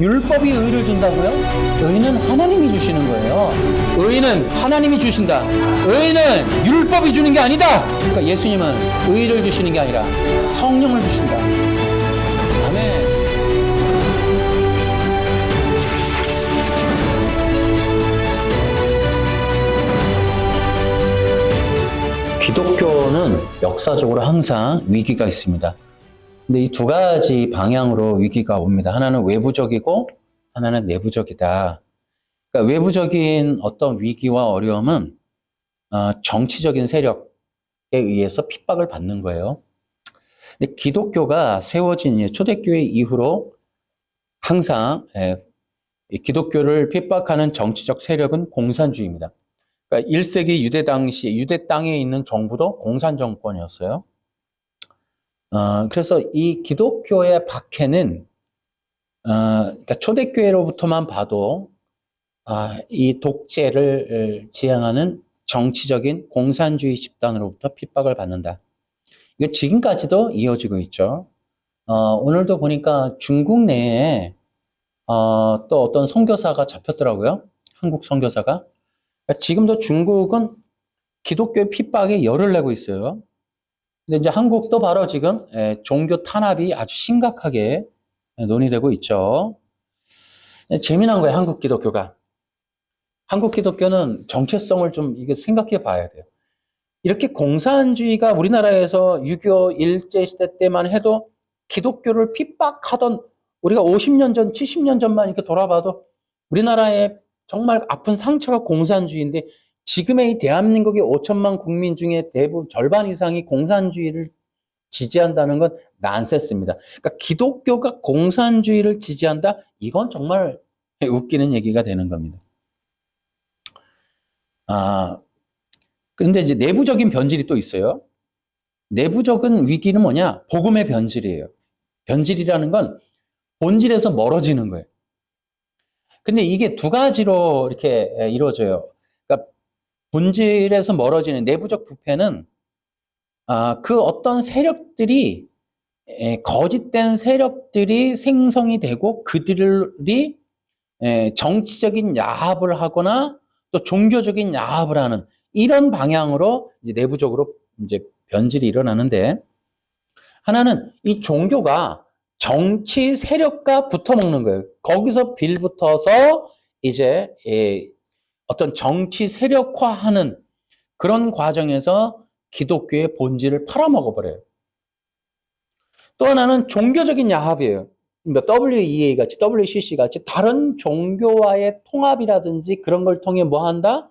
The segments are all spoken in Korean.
율법이 의를 준다고요? 의는 하나님이 주시는 거예요. 의는 하나님이 주신다. 의는 율법이 주는 게 아니다. 그러니까 예수님은 의를 주시는 게 아니라 성령을 주신다. 아멘. 기독교는 역사적으로 항상 위기가 있습니다. 근데 이 두 가지 방향으로 위기가 옵니다. 하나는 외부적이고 하나는 내부적이다. 그러니까 외부적인 어떤 위기와 어려움은 정치적인 세력에 의해서 핍박을 받는 거예요. 근데 기독교가 세워진 초대교회 이후로 항상 기독교를 핍박하는 정치적 세력은 공산주의입니다. 그러니까 1세기 유대 당시 유대 땅에 있는 정부도 공산 정권이었어요. 그래서 이 기독교의 박해는 그러니까 초대교회로부터만 봐도 이 독재를 지향하는 정치적인 공산주의 집단으로부터 핍박을 받는다. 이게 지금까지도 이어지고 있죠. 오늘도 보니까 중국 내에 또 어떤 선교사가 잡혔더라고요. 한국 선교사가. 그러니까 지금도 중국은 기독교의 핍박에 열을 내고 있어요. 근데 이제 한국도 바로 지금 종교 탄압이 아주 심각하게 논의되고 있죠. 재미난 거예요, 한국 기독교가. 한국 기독교는 정체성을 좀 이게 생각해 봐야 돼요. 이렇게 공산주의가 우리나라에서 6.25 일제시대 때만 해도 기독교를 핍박하던 우리가 50년 전, 70년 전만 이렇게 돌아봐도 우리나라의 정말 아픈 상처가 공산주의인데 지금의 이 대한민국의 5천만 국민 중에 대부분 절반 이상이 공산주의를 지지한다는 건 난세스입니다. 그러니까 기독교가 공산주의를 지지한다? 이건 정말 웃기는 얘기가 되는 겁니다. 그런데 이제 내부적인 변질이 또 있어요. 내부적인 위기는 뭐냐? 복음의 변질이에요. 변질이라는 건 본질에서 멀어지는 거예요. 근데 이게 두 가지로 이렇게 이루어져요. 그러니까 본질에서 멀어지는 내부적 부패는 그 어떤 세력들이 거짓된 세력들이 생성이 되고 그들이 정치적인 야합을 하거나 또 종교적인 야합을 하는 이런 방향으로 이제 내부적으로 이제 변질이 일어나는데 하나는 이 종교가 정치 세력과 붙어먹는 거예요. 거기서 빌붙어서 이제 어떤 정치 세력화하는 그런 과정에서 기독교의 본질을 팔아먹어버려요. 또 하나는 종교적인 야합이에요. WEA 같이, WCC 같이 다른 종교와의 통합이라든지 그런 걸 통해 뭐 한다?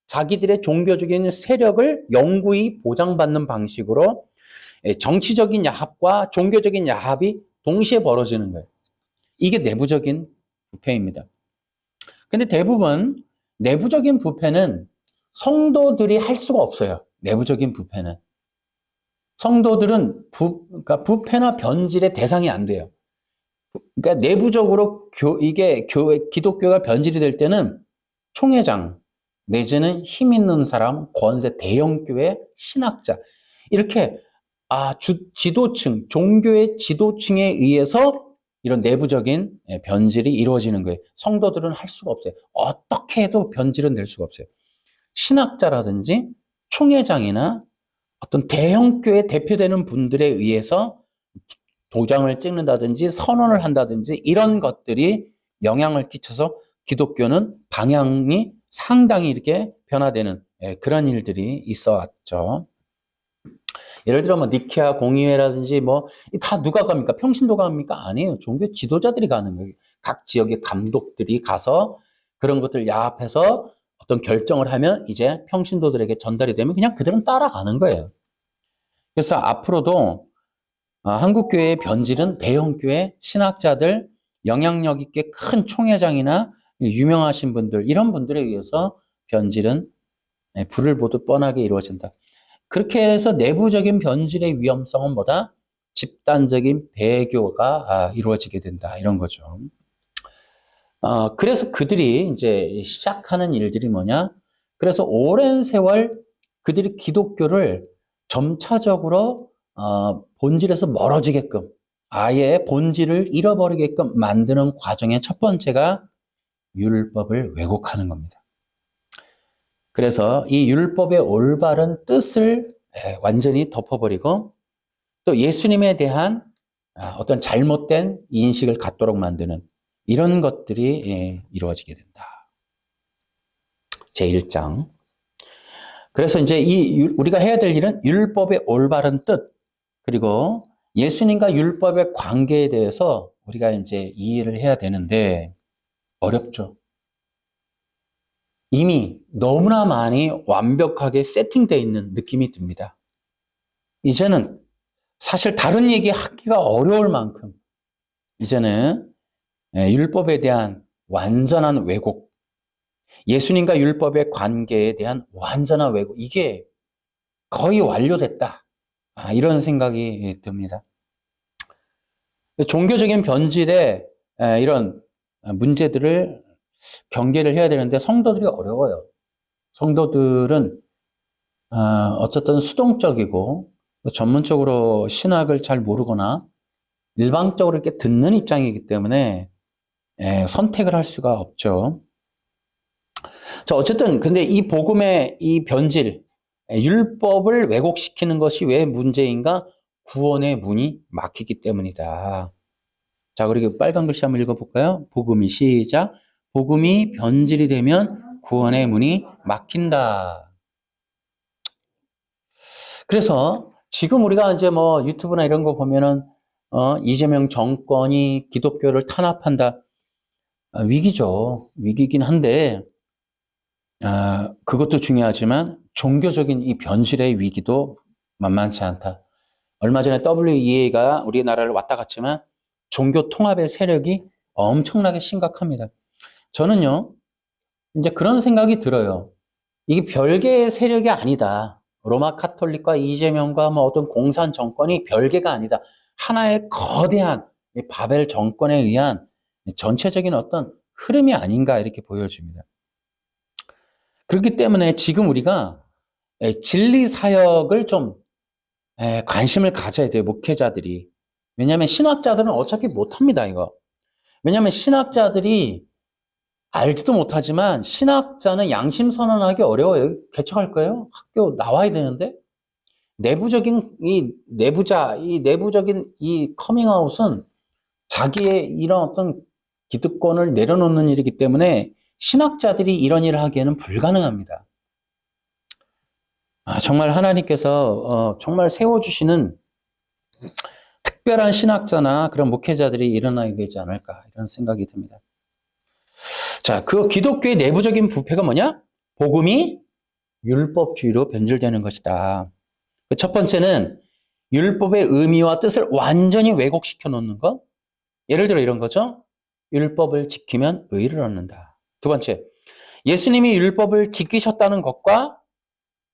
자기들의 종교적인 세력을 영구히 보장받는 방식으로 정치적인 야합과 종교적인 야합이 동시에 벌어지는 거예요. 이게 내부적인 부패입니다. 근데 대부분 내부적인 부패는 성도들이 할 수가 없어요. 내부적인 부패는. 성도들은 그러니까 부패나 변질의 대상이 안 돼요. 그러니까 내부적으로 이게 기독교가 변질이 될 때는 총회장 내지는 힘 있는 사람, 권세, 대형교회, 신학자 이렇게 지도층, 종교의 지도층에 의해서 이런 내부적인 변질이 이루어지는 거예요. 성도들은 할 수가 없어요. 어떻게 해도 변질은 될 수가 없어요. 신학자라든지 총회장이나 어떤 대형교회 대표되는 분들에 의해서 도장을 찍는다든지 선언을 한다든지 이런 것들이 영향을 끼쳐서 기독교는 방향이 상당히 이렇게 변화되는 그런 일들이 있어 왔죠. 예를 들어 뭐 니케아 공의회라든지 뭐 다 누가 갑니까? 평신도가 합니까? 아니에요. 종교 지도자들이 가는 거예요. 각 지역의 감독들이 가서 그런 것들 야합해서 어떤 결정을 하면 이제 평신도들에게 전달이 되면 그냥 그들은 따라가는 거예요. 그래서 앞으로도 한국교회의 변질은 대형교회, 신학자들, 영향력 있게 큰 총회장이나 유명하신 분들 이런 분들에 의해서 변질은 불을 보듯 뻔하게 이루어진다. 그렇게 해서 내부적인 변질의 위험성은 뭐다? 집단적인 배교가 이루어지게 된다. 이런 거죠. 그래서 그들이 이제 시작하는 일들이 뭐냐? 그래서 오랜 세월 그들이 기독교를 점차적으로 본질에서 멀어지게끔 아예 본질을 잃어버리게끔 만드는 과정의 첫 번째가 율법을 왜곡하는 겁니다. 그래서 이 율법의 올바른 뜻을 완전히 덮어버리고 또 예수님에 대한 어떤 잘못된 인식을 갖도록 만드는 이런 것들이 이루어지게 된다. 제1장. 그래서 이제 우리가 해야 될 일은 율법의 올바른 뜻, 그리고 예수님과 율법의 관계에 대해서 우리가 이제 이해를 해야 되는데 어렵죠. 이미 너무나 많이 완벽하게 세팅되어 있는 느낌이 듭니다. 이제는 사실 다른 얘기 하기가 어려울 만큼 이제는 율법에 대한 완전한 왜곡, 예수님과 율법의 관계에 대한 완전한 왜곡, 이게 거의 완료됐다. 이런 생각이 듭니다. 종교적인 변질의 이런 문제들을 경계를 해야 되는데 성도들이 어려워요. 성도들은 어쨌든 수동적이고 전문적으로 신학을 잘 모르거나 일방적으로 이렇게 듣는 입장이기 때문에 선택을 할 수가 없죠. 자, 어쨌든 근데 이 복음의 이 변질, 율법을 왜곡시키는 것이 왜 문제인가? 구원의 문이 막히기 때문이다. 자, 그리고 빨간 글씨 한번 읽어볼까요? 복음이 시작. 복음이 변질이 되면 구원의 문이 막힌다. 그래서 지금 우리가 이제 뭐 유튜브나 이런 거 보면은 이재명 정권이 기독교를 탄압한다. 위기죠. 위기긴 한데 그것도 중요하지만 종교적인 이 변질의 위기도 만만치 않다. 얼마 전에 WEA가 우리나라를 왔다 갔지만 종교 통합의 세력이 엄청나게 심각합니다. 저는요, 이제 그런 생각이 들어요. 이게 별개의 세력이 아니다. 로마 카톨릭과 이재명과 뭐 어떤 공산 정권이 별개가 아니다. 하나의 거대한 바벨 정권에 의한 전체적인 어떤 흐름이 아닌가 이렇게 보여집니다. 그렇기 때문에 지금 우리가 진리 사역을 좀 관심을 가져야 돼요, 목회자들이. 왜냐하면 신학자들은 어차피 못합니다, 이거. 왜냐하면 신학자들이 알지도 못하지만 신학자는 양심 선언하기 어려워요. 개척할 거예요? 학교 나와야 되는데? 내부적인 이 커밍아웃은 자기의 이런 어떤 기득권을 내려놓는 일이기 때문에 신학자들이 이런 일을 하기에는 불가능합니다. 정말 하나님께서 정말 세워주시는 특별한 신학자나 그런 목회자들이 일어나야 되지 않을까 이런 생각이 듭니다. 자, 그 기독교의 내부적인 부패가 뭐냐? 복음이 율법주의로 변질되는 것이다. 첫 번째는 율법의 의미와 뜻을 완전히 왜곡시켜 놓는 것. 예를 들어 이런 거죠. 율법을 지키면 의를 얻는다. 두 번째, 예수님이 율법을 지키셨다는 것과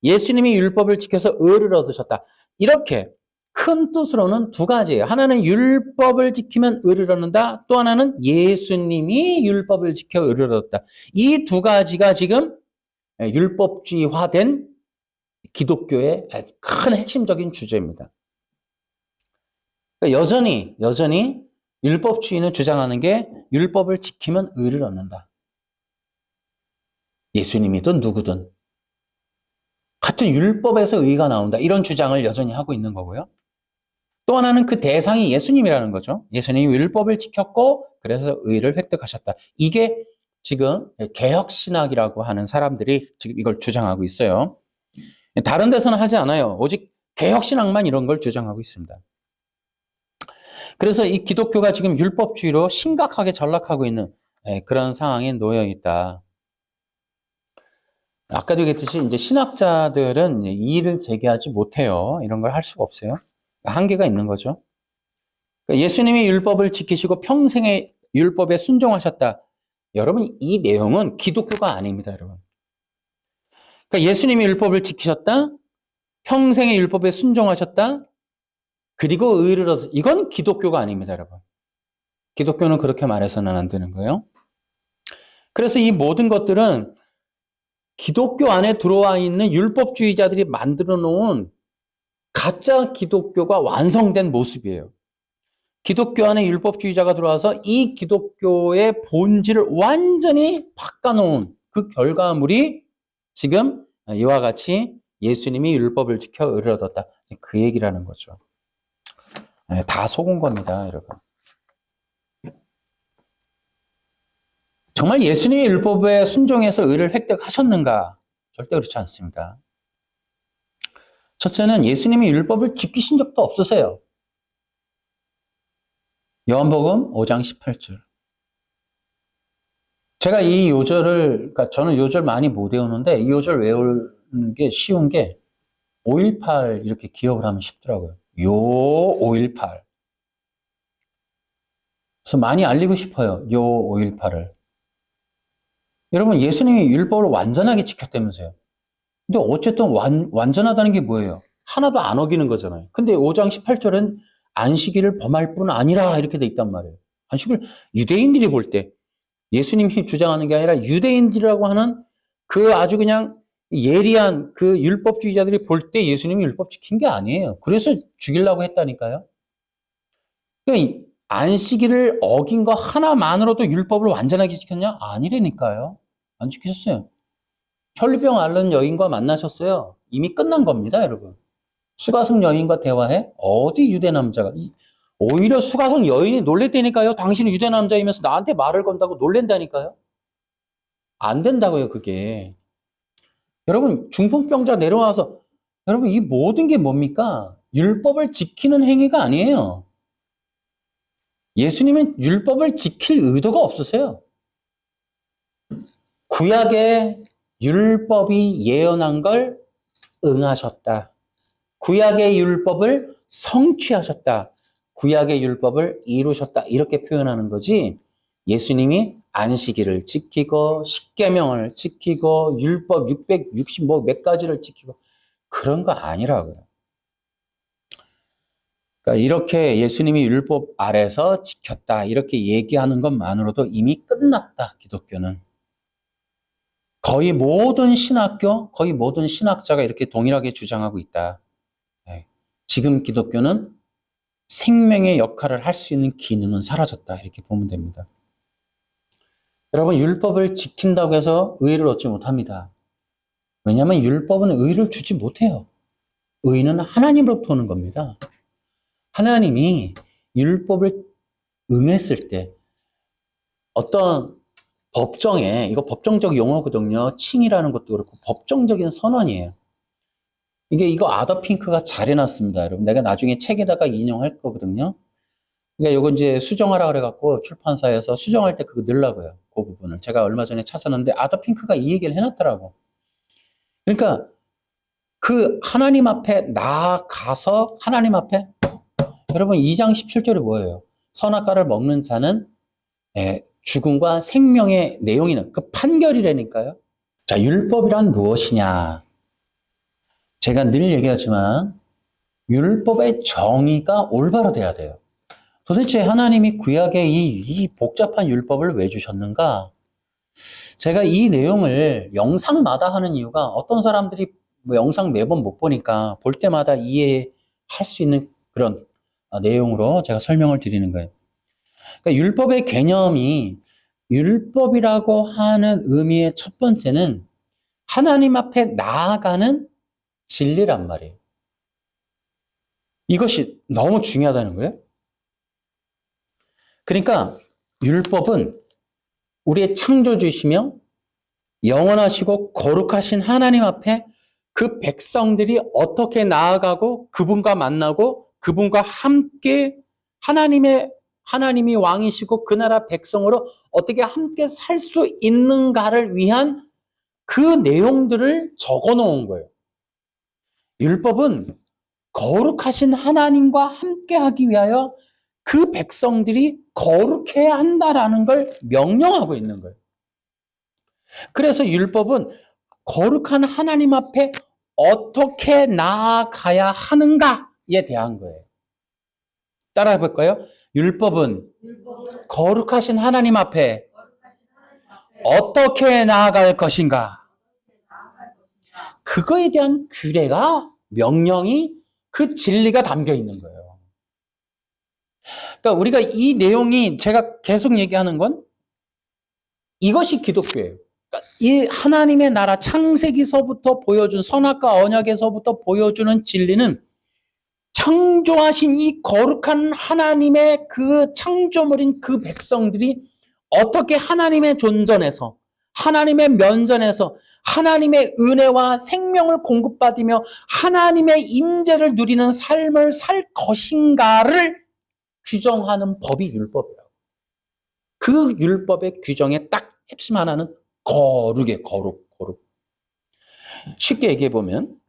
예수님이 율법을 지켜서 의를 얻으셨다. 이렇게 큰 뜻으로는 두 가지예요. 하나는 율법을 지키면 의를 얻는다. 또 하나는 예수님이 율법을 지켜 의를 얻었다. 이 두 가지가 지금 율법주의화된 기독교의 큰 핵심적인 주제입니다. 그러니까 여전히 율법주의는 주장하는 게 율법을 지키면 의를 얻는다. 예수님이든 누구든 같은 율법에서 의가 나온다. 이런 주장을 여전히 하고 있는 거고요. 또 하나는 그 대상이 예수님이라는 거죠. 예수님이 율법을 지켰고 그래서 의를 획득하셨다. 이게 지금 개혁신학이라고 하는 사람들이 지금 이걸 주장하고 있어요. 다른 데서는 하지 않아요. 오직 개혁신학만 이런 걸 주장하고 있습니다. 그래서 이 기독교가 지금 율법주의로 심각하게 전락하고 있는 그런 상황에 놓여 있다. 아까도 얘기했듯이 이제 신학자들은 이의를 제기하지 못해요. 이런 걸 할 수가 없어요. 한계가 있는 거죠. 그러니까 예수님이 율법을 지키시고 평생에 율법에 순종하셨다. 여러분, 이 내용은 기독교가 아닙니다, 여러분. 그러니까 예수님이 율법을 지키셨다. 평생에 율법에 순종하셨다. 그리고 의를 얻어. 이건 기독교가 아닙니다, 여러분. 기독교는 그렇게 말해서는 안 되는 거예요. 그래서 이 모든 것들은 기독교 안에 들어와 있는 율법주의자들이 만들어 놓은 가짜 기독교가 완성된 모습이에요. 기독교 안에 율법주의자가 들어와서 이 기독교의 본질을 완전히 바꿔놓은 그 결과물이 지금 이와 같이 예수님이 율법을 지켜 의를 얻었다. 그 얘기라는 거죠. 다 속은 겁니다, 여러분. 정말 예수님이 율법에 순종해서 의를 획득하셨는가? 절대 그렇지 않습니다. 첫째는 예수님이 율법을 지키신 적도 없으세요. 요한복음 5장 18절. 제가 이 요절을, 그러니까 저는 요절 많이 못 외우는데 이 요절 외우는 게 쉬운 게 5.18 이렇게 기억을 하면 쉽더라고요. 요 5.18. 그래서 많이 알리고 싶어요. 요 5.18을. 여러분, 예수님이 율법을 완전하게 지켰다면서요. 근데 어쨌든 완전하다는 게 뭐예요? 하나도 안 어기는 거잖아요. 근데 5장 18절은 안식일을 범할 뿐 아니라 이렇게 돼 있단 말이에요. 안식을 유대인들이 볼 때 예수님이 주장하는 게 아니라 유대인들이라고 하는 그 아주 그냥 예리한 그 율법주의자들이 볼 때 예수님이 율법 지킨 게 아니에요. 그래서 죽이려고 했다니까요. 그러니까 안식일을 어긴 거 하나만으로도 율법을 완전하게 지켰냐? 아니라니까요. 안 지키셨어요. 혈류병 앓는 여인과 만나셨어요. 이미 끝난 겁니다, 여러분. 수가성 여인과 대화해? 어디 유대 남자가? 오히려 수가성 여인이 놀랬다니까요. 당신은 유대 남자이면서 나한테 말을 건다고 놀랜다니까요. 안 된다고요, 그게. 여러분, 중풍병자 내려와서 여러분, 이 모든 게 뭡니까? 율법을 지키는 행위가 아니에요. 예수님은 율법을 지킬 의도가 없으세요. 구약의 율법이 예언한 걸 응하셨다. 구약의 율법을 성취하셨다. 구약의 율법을 이루셨다. 이렇게 표현하는 거지. 예수님이 안식일을 지키고 십계명을 지키고 율법 660 뭐 몇 가지를 지키고 그런 거 아니라고요. 그러니까 이렇게 예수님이 율법 아래서 지켰다. 이렇게 얘기하는 것만으로도 이미 끝났다. 기독교는. 거의 모든 신학교, 거의 모든 신학자가 이렇게 동일하게 주장하고 있다. 지금 기독교는 생명의 역할을 할 수 있는 기능은 사라졌다. 이렇게 보면 됩니다. 여러분, 율법을 지킨다고 해서 의를 얻지 못합니다. 왜냐하면 율법은 의를 주지 못해요. 의는 하나님으로부터 오는 겁니다. 하나님이 율법을 응했을 때 어떤 법정에, 이거 법정적 용어거든요. 칭이라는 것도 그렇고 법정적인 선언이에요. 이거 아더 핑크가 잘 해놨습니다. 여러분, 내가 나중에 책에다가 인용할 거거든요. 그러니까 이거 이제 수정하라 그래갖고 출판사에서 수정할 때 그거 넣으려고요. 그 부분을. 제가 얼마 전에 찾았는데 아더 핑크가 이 얘기를 해놨더라고. 그러니까 그 하나님 앞에 나아가서 하나님 앞에 여러분 2장 17절이 뭐예요? 선악과를 먹는 자는 죽음과 생명의 내용이는 그 판결이라니까요. 자, 율법이란 무엇이냐? 제가 늘 얘기하지만 율법의 정의가 올바로 돼야 돼요. 도대체 하나님이 구약에 이 복잡한 율법을 왜 주셨는가? 제가 이 내용을 영상마다 하는 이유가 어떤 사람들이 뭐 영상 매번 못 보니까 볼 때마다 이해할 수 있는 그런 내용으로 제가 설명을 드리는 거예요. 그러니까 율법의 개념이 율법이라고 하는 의미의 첫 번째는 하나님 앞에 나아가는 진리란 말이에요. 이것이 너무 중요하다는 거예요. 그러니까 율법은 우리의 창조주이시며 영원하시고 거룩하신 하나님 앞에 그 백성들이 어떻게 나아가고 그분과 만나고 그분과 함께 하나님이 왕이시고 그 나라 백성으로 어떻게 함께 살 수 있는가를 위한 그 내용들을 적어 놓은 거예요. 율법은 거룩하신 하나님과 함께 하기 위하여 그 백성들이 거룩해야 한다라는 걸 명령하고 있는 거예요. 그래서 율법은 거룩한 하나님 앞에 어떻게 나아가야 하는가에 대한 거예요. 따라해 볼까요? 율법은 거룩하신 하나님 앞에 어떻게 나아갈 것인가? 그거에 대한 규례가, 명령이, 그 진리가 담겨 있는 거예요. 그러니까 우리가 이 내용이 제가 계속 얘기하는 건 이것이 기독교예요. 그러니까 이 하나님의 나라 창세기서부터 보여준 선악과 언약에서부터 보여주는 진리는 창조하신 이 거룩한 하나님의 그 창조물인 그 백성들이 어떻게 하나님의 존전에서 하나님의 면전에서 하나님의 은혜와 생명을 공급받으며 하나님의 임재를 누리는 삶을 살 것인가를 규정하는 법이 율법이라고. 그 율법의 규정의 딱 핵심 하나는 거룩이에요. 거룩. 쉽게 얘기해 보면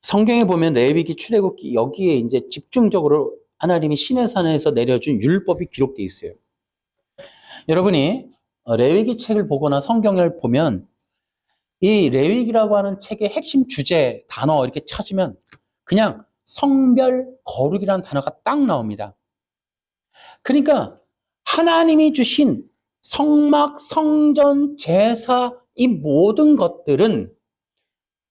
성경에 보면 레위기, 출애굽기 여기에 이제 집중적으로 하나님이 시내산에서 내려준 율법이 기록되어 있어요. 여러분이 레위기 책을 보거나 성경을 보면 이 레위기라고 하는 책의 핵심 주제 단어 이렇게 찾으면 그냥 성별 거룩이라는 단어가 딱 나옵니다. 그러니까 하나님이 주신 성막, 성전, 제사 이 모든 것들은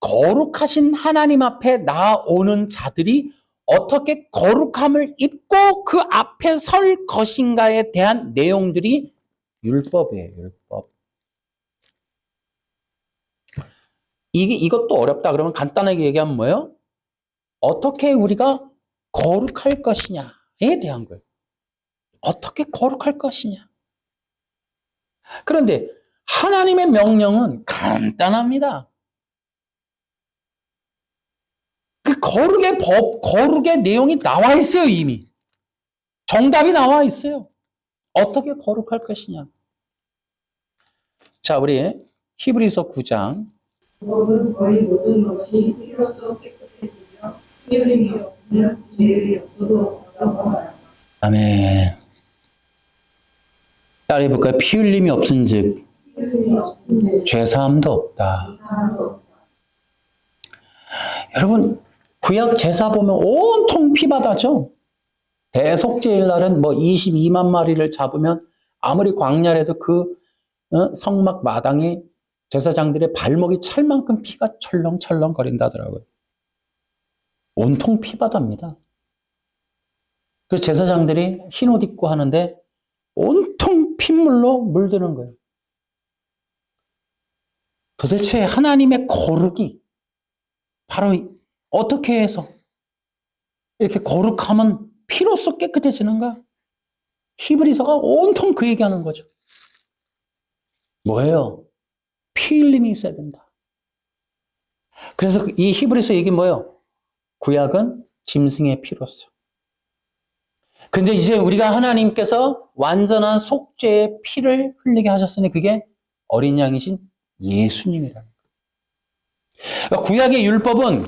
거룩하신 하나님 앞에 나오는 자들이 어떻게 거룩함을 입고 그 앞에 설 것인가에 대한 내용들이 율법이에요. 율법. 이것도 어렵다 그러면 간단하게 얘기하면 뭐예요? 어떻게 우리가 거룩할 것이냐에 대한 거예요. 어떻게 거룩할 것이냐. 그런데 하나님의 명령은 간단합니다. 그 거룩의 법, 거룩의 내용이 나와 있어요, 이미. 정답이 나와 있어요. 어떻게 거룩할 것이냐. 자, 우리 히브리서 9장. 법은 거의 모든 것이 피로써 깨끗해지며 흘림이 없으면 죄의 욕구도 없다고. 아멘. 따라 해볼까요? 피 흘림이 없은즉 죄사함도 없다. 여러분 구약 제사 보면 온통 피바다죠. 대속죄일 날은 뭐 22만 마리를 잡으면 아무리 광야에서 그 성막 마당에 제사장들의 발목이 찰 만큼 피가 철렁철렁 거린다더라고요. 온통 피바다입니다. 그래서 제사장들이 흰 옷 입고 하는데 온통 핏물로 물드는 거예요. 도대체 하나님의 거룩이 바로 어떻게 해서 이렇게 거룩하면 피로써 깨끗해지는가? 히브리서가 온통 그 얘기하는 거죠. 뭐예요? 피 흘림이 있어야 된다. 그래서 이 히브리서 얘기 뭐예요? 구약은 짐승의 피로써. 근데 이제 우리가 하나님께서 완전한 속죄의 피를 흘리게 하셨으니 그게 어린 양이신 예수님이라는 거예요. 그러니까 구약의 율법은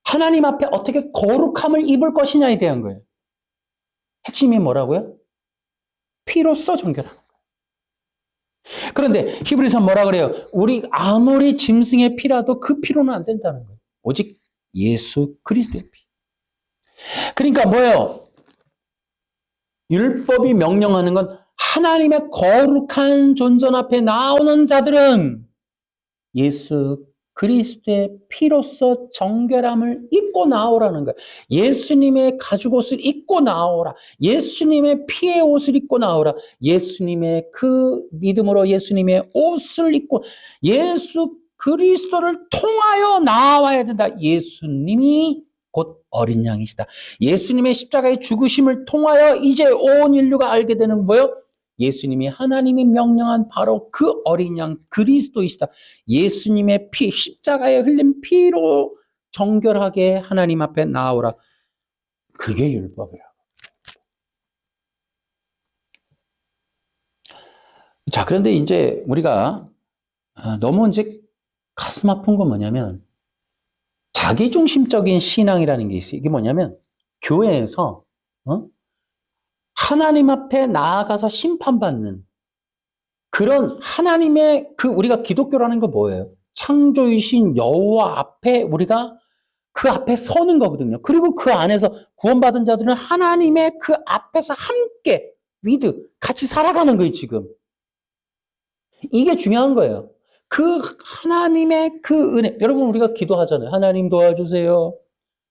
하나님 앞에 어떻게 거룩함을 입을 것이냐에 대한 거예요. 핵심이 뭐라고요? 피로써 정결하는 거예요. 그런데 히브리서 뭐라 그래요? 우리 아무리 짐승의 피라도 그 피로는 안 된다는 거예요. 오직 예수 그리스도의 피. 그러니까 뭐예요? 율법이 명령하는 건 하나님의 거룩한 존전 앞에 나오는 자들은 예수 그리스도의 피로써 정결함을 입고 나오라는 거예요. 예수님의 가죽옷을 입고 나오라. 예수님의 피의 옷을 입고 나오라. 예수님의 그 믿음으로 예수님의 옷을 입고 예수 그리스도를 통하여 나와야 된다. 예수님이 곧 어린 양이시다. 예수님의 십자가의 죽으심을 통하여 이제 온 인류가 알게 되는 뭐예요? 예수님이 하나님이 명령한 바로 그 어린 양 그리스도이시다. 예수님의 피, 십자가에 흘린 피로 정결하게 하나님 앞에 나오라. 그게 율법이라고. 자, 그런데 이제 우리가 너무 이제 가슴 아픈 건 뭐냐면 자기중심적인 신앙이라는 게 있어요. 이게 뭐냐면 교회에서 하나님 앞에 나아가서 심판받는 그런 하나님의 그 우리가 기독교라는 거 뭐예요? 창조이신 여호와 앞에 우리가 그 앞에 서는 거거든요. 그리고 그 안에서 구원받은 자들은 하나님의 그 앞에서 함께 같이 살아가는 거예요, 지금. 이게 중요한 거예요. 그 하나님의 그 은혜. 여러분 우리가 기도하잖아요. 하나님 도와주세요.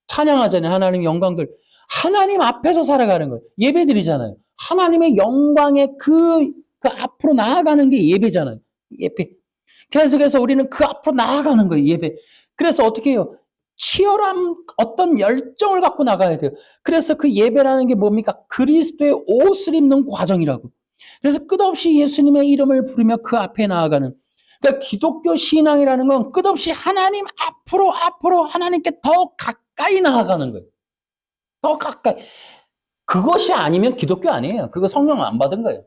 찬양하잖아요. 하나님 영광들. 하나님 앞에서 살아가는 거예요. 예배 드리잖아요. 하나님의 영광의 그 앞으로 나아가는 게 예배잖아요. 예배. 계속해서 우리는 그 앞으로 나아가는 거예요. 예배. 그래서 어떻게 해요? 치열한 어떤 열정을 갖고 나가야 돼요. 그래서 그 예배라는 게 뭡니까? 그리스도의 옷을 입는 과정이라고. 그래서 끝없이 예수님의 이름을 부르며 그 앞에 나아가는. 그러니까 기독교 신앙이라는 건 끝없이 하나님 앞으로 하나님께 더 가까이 나아가는 거예요. 더 가까이. 그것이 아니면 기독교 아니에요. 그거 성령 안 받은 거예요.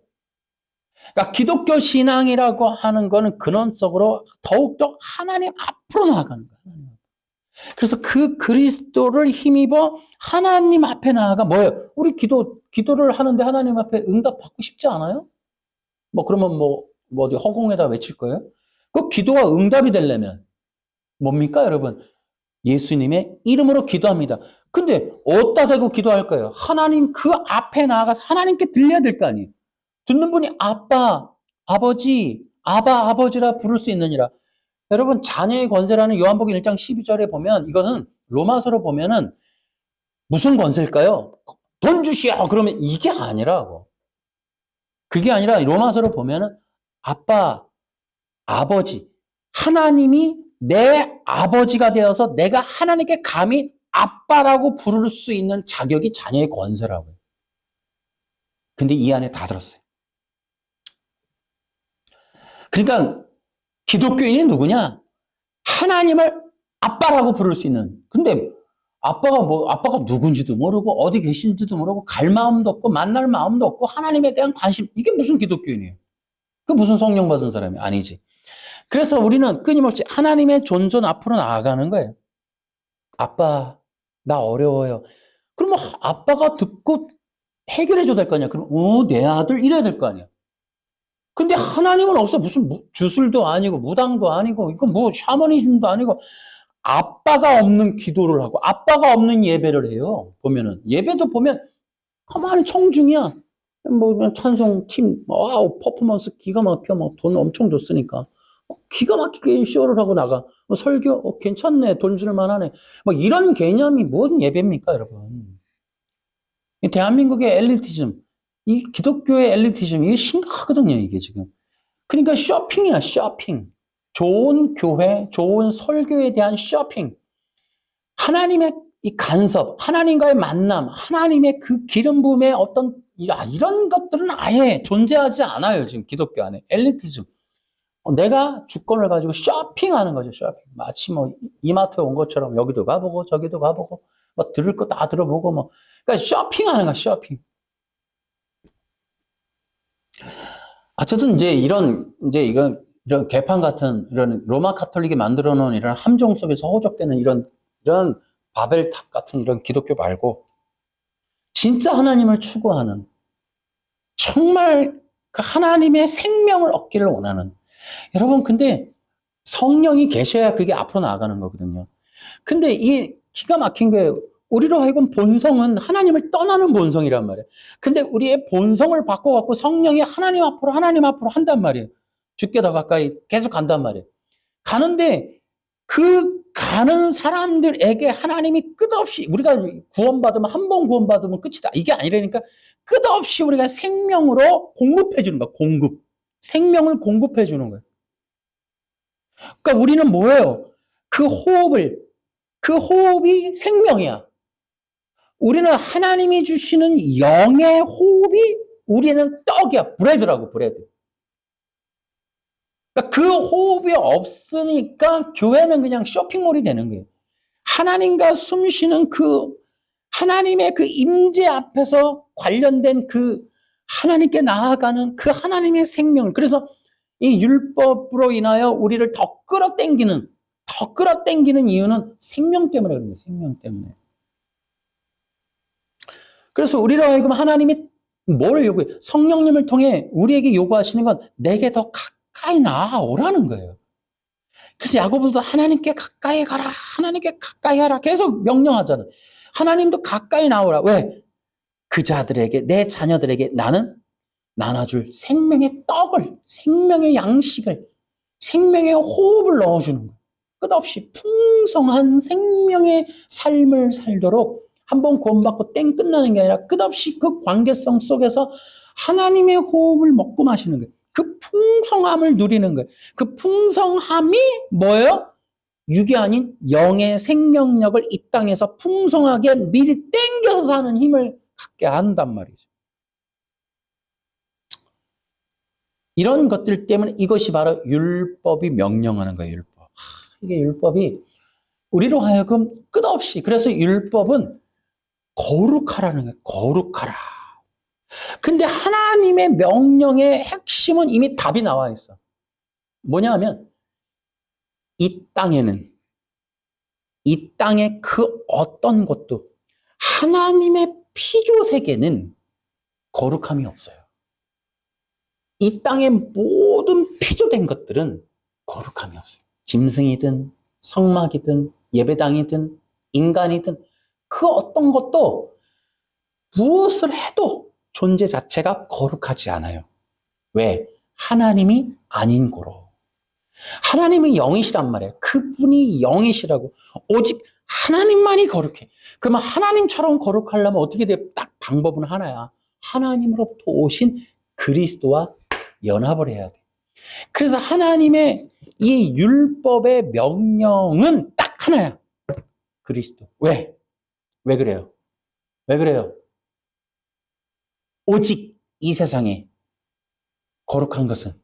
그러니까 기독교 신앙이라고 하는 거는 근원적으로 더욱더 하나님 앞으로 나아가는 거예요. 그래서 그 그리스도를 힘입어 하나님 앞에 나아가 뭐예요? 우리 기도를 하는데 하나님 앞에 응답 받고 싶지 않아요? 그러면 어디 허공에다 외칠 거예요? 그 기도가 응답이 되려면 뭡니까, 여러분? 예수님의 이름으로 기도합니다. 근데 어디다 대고 기도할 거예요? 하나님 그 앞에 나아가서 하나님께 들려야 될 거 아니에요? 듣는 분이 아빠, 아버지, 아버지라 부를 수 있느니라. 여러분, 자녀의 권세라는 요한복음 1장 12절에 보면 이거는 로마서로 보면은 무슨 권세일까요? 돈 주시오. 그러면 이게 아니라고. 그게 아니라 로마서로 보면은 아빠, 아버지, 하나님이 내 아버지가 되어서 내가 하나님께 감히 아빠라고 부를 수 있는 자격이 자녀의 권세라고요. 근데 이 안에 다 들었어요. 그러니까 기독교인이 누구냐? 하나님을 아빠라고 부를 수 있는. 근데 아빠가 누군지도 모르고 어디 계신지도 모르고 갈 마음도 없고 만날 마음도 없고 하나님에 대한 관심. 이게 무슨 기독교인이에요? 그 무슨 성령 받은 사람이 아니지. 그래서 우리는 끊임없이 하나님의 존존 앞으로 나아가는 거예요. 아빠, 나 어려워요. 그러면 아빠가 듣고 해결해 줘야 될 거 아니야. 그럼 내 아들 이래야 될 거 아니야. 근데 하나님은 없어. 무슨 주술도 아니고 무당도 아니고 이건 샤머니즘도 아니고 아빠가 없는 기도를 하고 아빠가 없는 예배를 해요. 보면은 예배도 보면 가만히 청중이야. 찬송 팀 와우 퍼포먼스 기가 막혀 돈 엄청 줬으니까 기가 막히게 쇼를 하고 나가. 설교 괜찮네. 돈 줄 만하네. 이런 개념이 무슨 예배입니까, 여러분? 대한민국의 엘리티즘, 이 기독교의 엘리티즘, 이게 심각하거든요, 이게 지금. 그러니까 쇼핑이야, 쇼핑. 좋은 교회, 좋은 설교에 대한 쇼핑. 하나님의 이 간섭, 하나님과의 만남, 하나님의 그 기름 부음의 어떤, 이런 것들은 아예 존재하지 않아요, 지금 기독교 안에. 엘리티즘. 내가 주권을 가지고 쇼핑하는 거죠, 쇼핑. 마치 이마트에 온 것처럼 여기도 가보고 저기도 가보고 들을 거 다 들어보고 그러니까 쇼핑하는 거야, 쇼핑. 어쨌든 이런 개판 같은 이런 로마 카톨릭이 만들어 놓은 이런 함정 속에서 허우적대는 이런 바벨탑 같은 이런 기독교 말고 진짜 하나님을 추구하는 정말 그 하나님의 생명을 얻기를 원하는 여러분, 근데 성령이 계셔야 그게 앞으로 나아가는 거거든요. 근데 이 기가 막힌 게 우리로 하여금 본성은 하나님을 떠나는 본성이란 말이에요. 근데 우리의 본성을 바꿔갖고 성령이 하나님 앞으로 한단 말이에요. 주께 더 가까이 계속 간단 말이에요. 가는데 그 가는 사람들에게 하나님이 끝없이 우리가 구원받으면 한 번 구원받으면 끝이다. 이게 아니라니까 끝없이 우리가 생명으로 공급해 주는 거야. 생명을 공급해 주는 거예요. 그러니까 우리는 뭐예요? 그 호흡이 생명이야. 우리는 하나님이 주시는 영의 호흡이 우리는 떡이야. 브레드라고, 브레드. 그러니까 그 호흡이 없으니까 교회는 그냥 쇼핑몰이 되는 거예요. 하나님과 숨쉬는 하나님의 그 임재 앞에서 관련된 하나님께 나아가는 그 하나님의 생명을. 그래서 이 율법으로 인하여 우리를 더 끌어당기는 이유는 생명 때문에 그런 거예요. 생명 때문에. 그래서 우리로 하여금 하나님이 뭘 요구해요? 성령님을 통해 우리에게 요구하시는 건 내게 더 가까이 나아오라는 거예요. 그래서 야고보도 하나님께 가까이 가라. 하나님께 가까이 하라. 계속 명령하잖아요. 하나님도 가까이 나오라. 왜? 그 자들에게, 내 자녀들에게 나는 나눠줄 생명의 떡을, 생명의 양식을, 생명의 호흡을 넣어주는 거예요. 끝없이 풍성한 생명의 삶을 살도록 한번 구원받고 땡 끝나는 게 아니라 끝없이 그 관계성 속에서 하나님의 호흡을 먹고 마시는 거예요. 그 풍성함을 누리는 거예요. 그 풍성함이 뭐예요? 육이 아닌 영의 생명력을 이 땅에서 풍성하게 미리 땡겨서 하는 힘을 갖게 한단 말이죠. 이런 것들 때문에 이것이 바로 율법이 명령하는 거예요. 율법. 이게 율법이 우리로 하여금 끝없이, 그래서 율법은 거룩하라는 거예요. 거룩하라. 근데 하나님의 명령의 핵심은 이미 답이 나와 있어. 뭐냐 하면 이 땅의 그 어떤 것도 하나님의 피조세계는 거룩함이 없어요. 이 땅의 모든 피조된 것들은 거룩함이 없어요. 짐승이든 성막이든 예배당이든 인간이든 그 어떤 것도 무엇을 해도 존재 자체가 거룩하지 않아요. 왜? 하나님이 아닌 거로. 하나님이 영이시란 말이에요. 그분이 영이시라고. 오직 하나님만이 거룩해. 그러면 하나님처럼 거룩하려면 어떻게 돼? 딱 방법은 하나야. 하나님으로부터 오신 그리스도와 연합을 해야 돼. 그래서 하나님의 이 율법의 명령은 딱 하나야. 그리스도. 왜? 왜 그래요? 왜 그래요? 오직 이 세상에 거룩한 것은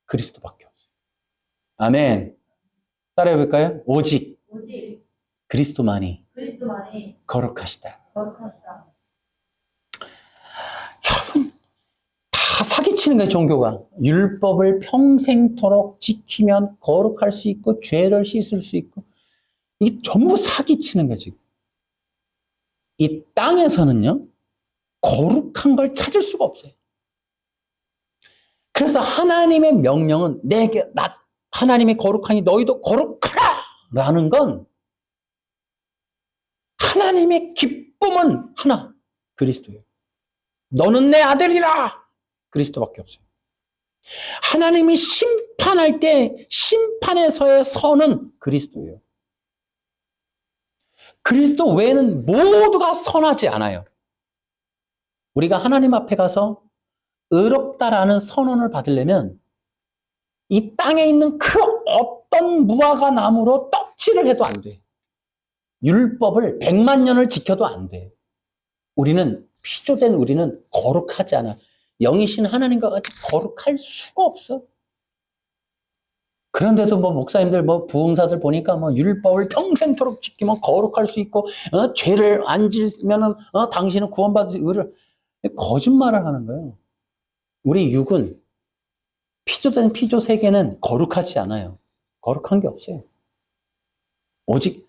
그리스도밖에 없어요. 아멘. 따라해 볼까요? 오직 그리스도만이 거룩하시다. 여러분, 다 사기치는 거예요, 종교가. 율법을 평생토록 지키면 거룩할 수 있고 죄를 씻을 수 있고, 이게 전부 사기치는 거예요, 지금. 이 땅에서는요, 거룩한 걸 찾을 수가 없어요. 그래서 하나님의 명령은 하나님이 거룩하니 너희도 거룩하라! 라는 건 하나님의 기쁨은 하나, 그리스도예요. 너는 내 아들이라! 그리스도밖에 없어요. 하나님이 심판할 때 심판에서의 선은 그리스도예요. 그리스도 외에는 모두가 선하지 않아요. 우리가 하나님 앞에 가서 의롭다라는 선언을 받으려면 이 땅에 있는 그 어떤 무화과 나무로 떡칠을 해도 안 돼. 율법을 100만 년을 지켜도 안 돼. 우리는 피조된 우리는 거룩하지 않아. 영이신 하나님과 같이 거룩할 수가 없어. 그런데도 목사님들 부흥사들 보니까 율법을 평생토록 지키면 거룩할 수 있고 죄를 안 지으면 당신은 구원받을 의를 거짓말을 하는 거예요. 우리 육은 피조된 피조 세계는 거룩하지 않아요. 거룩한 게 없어요. 오직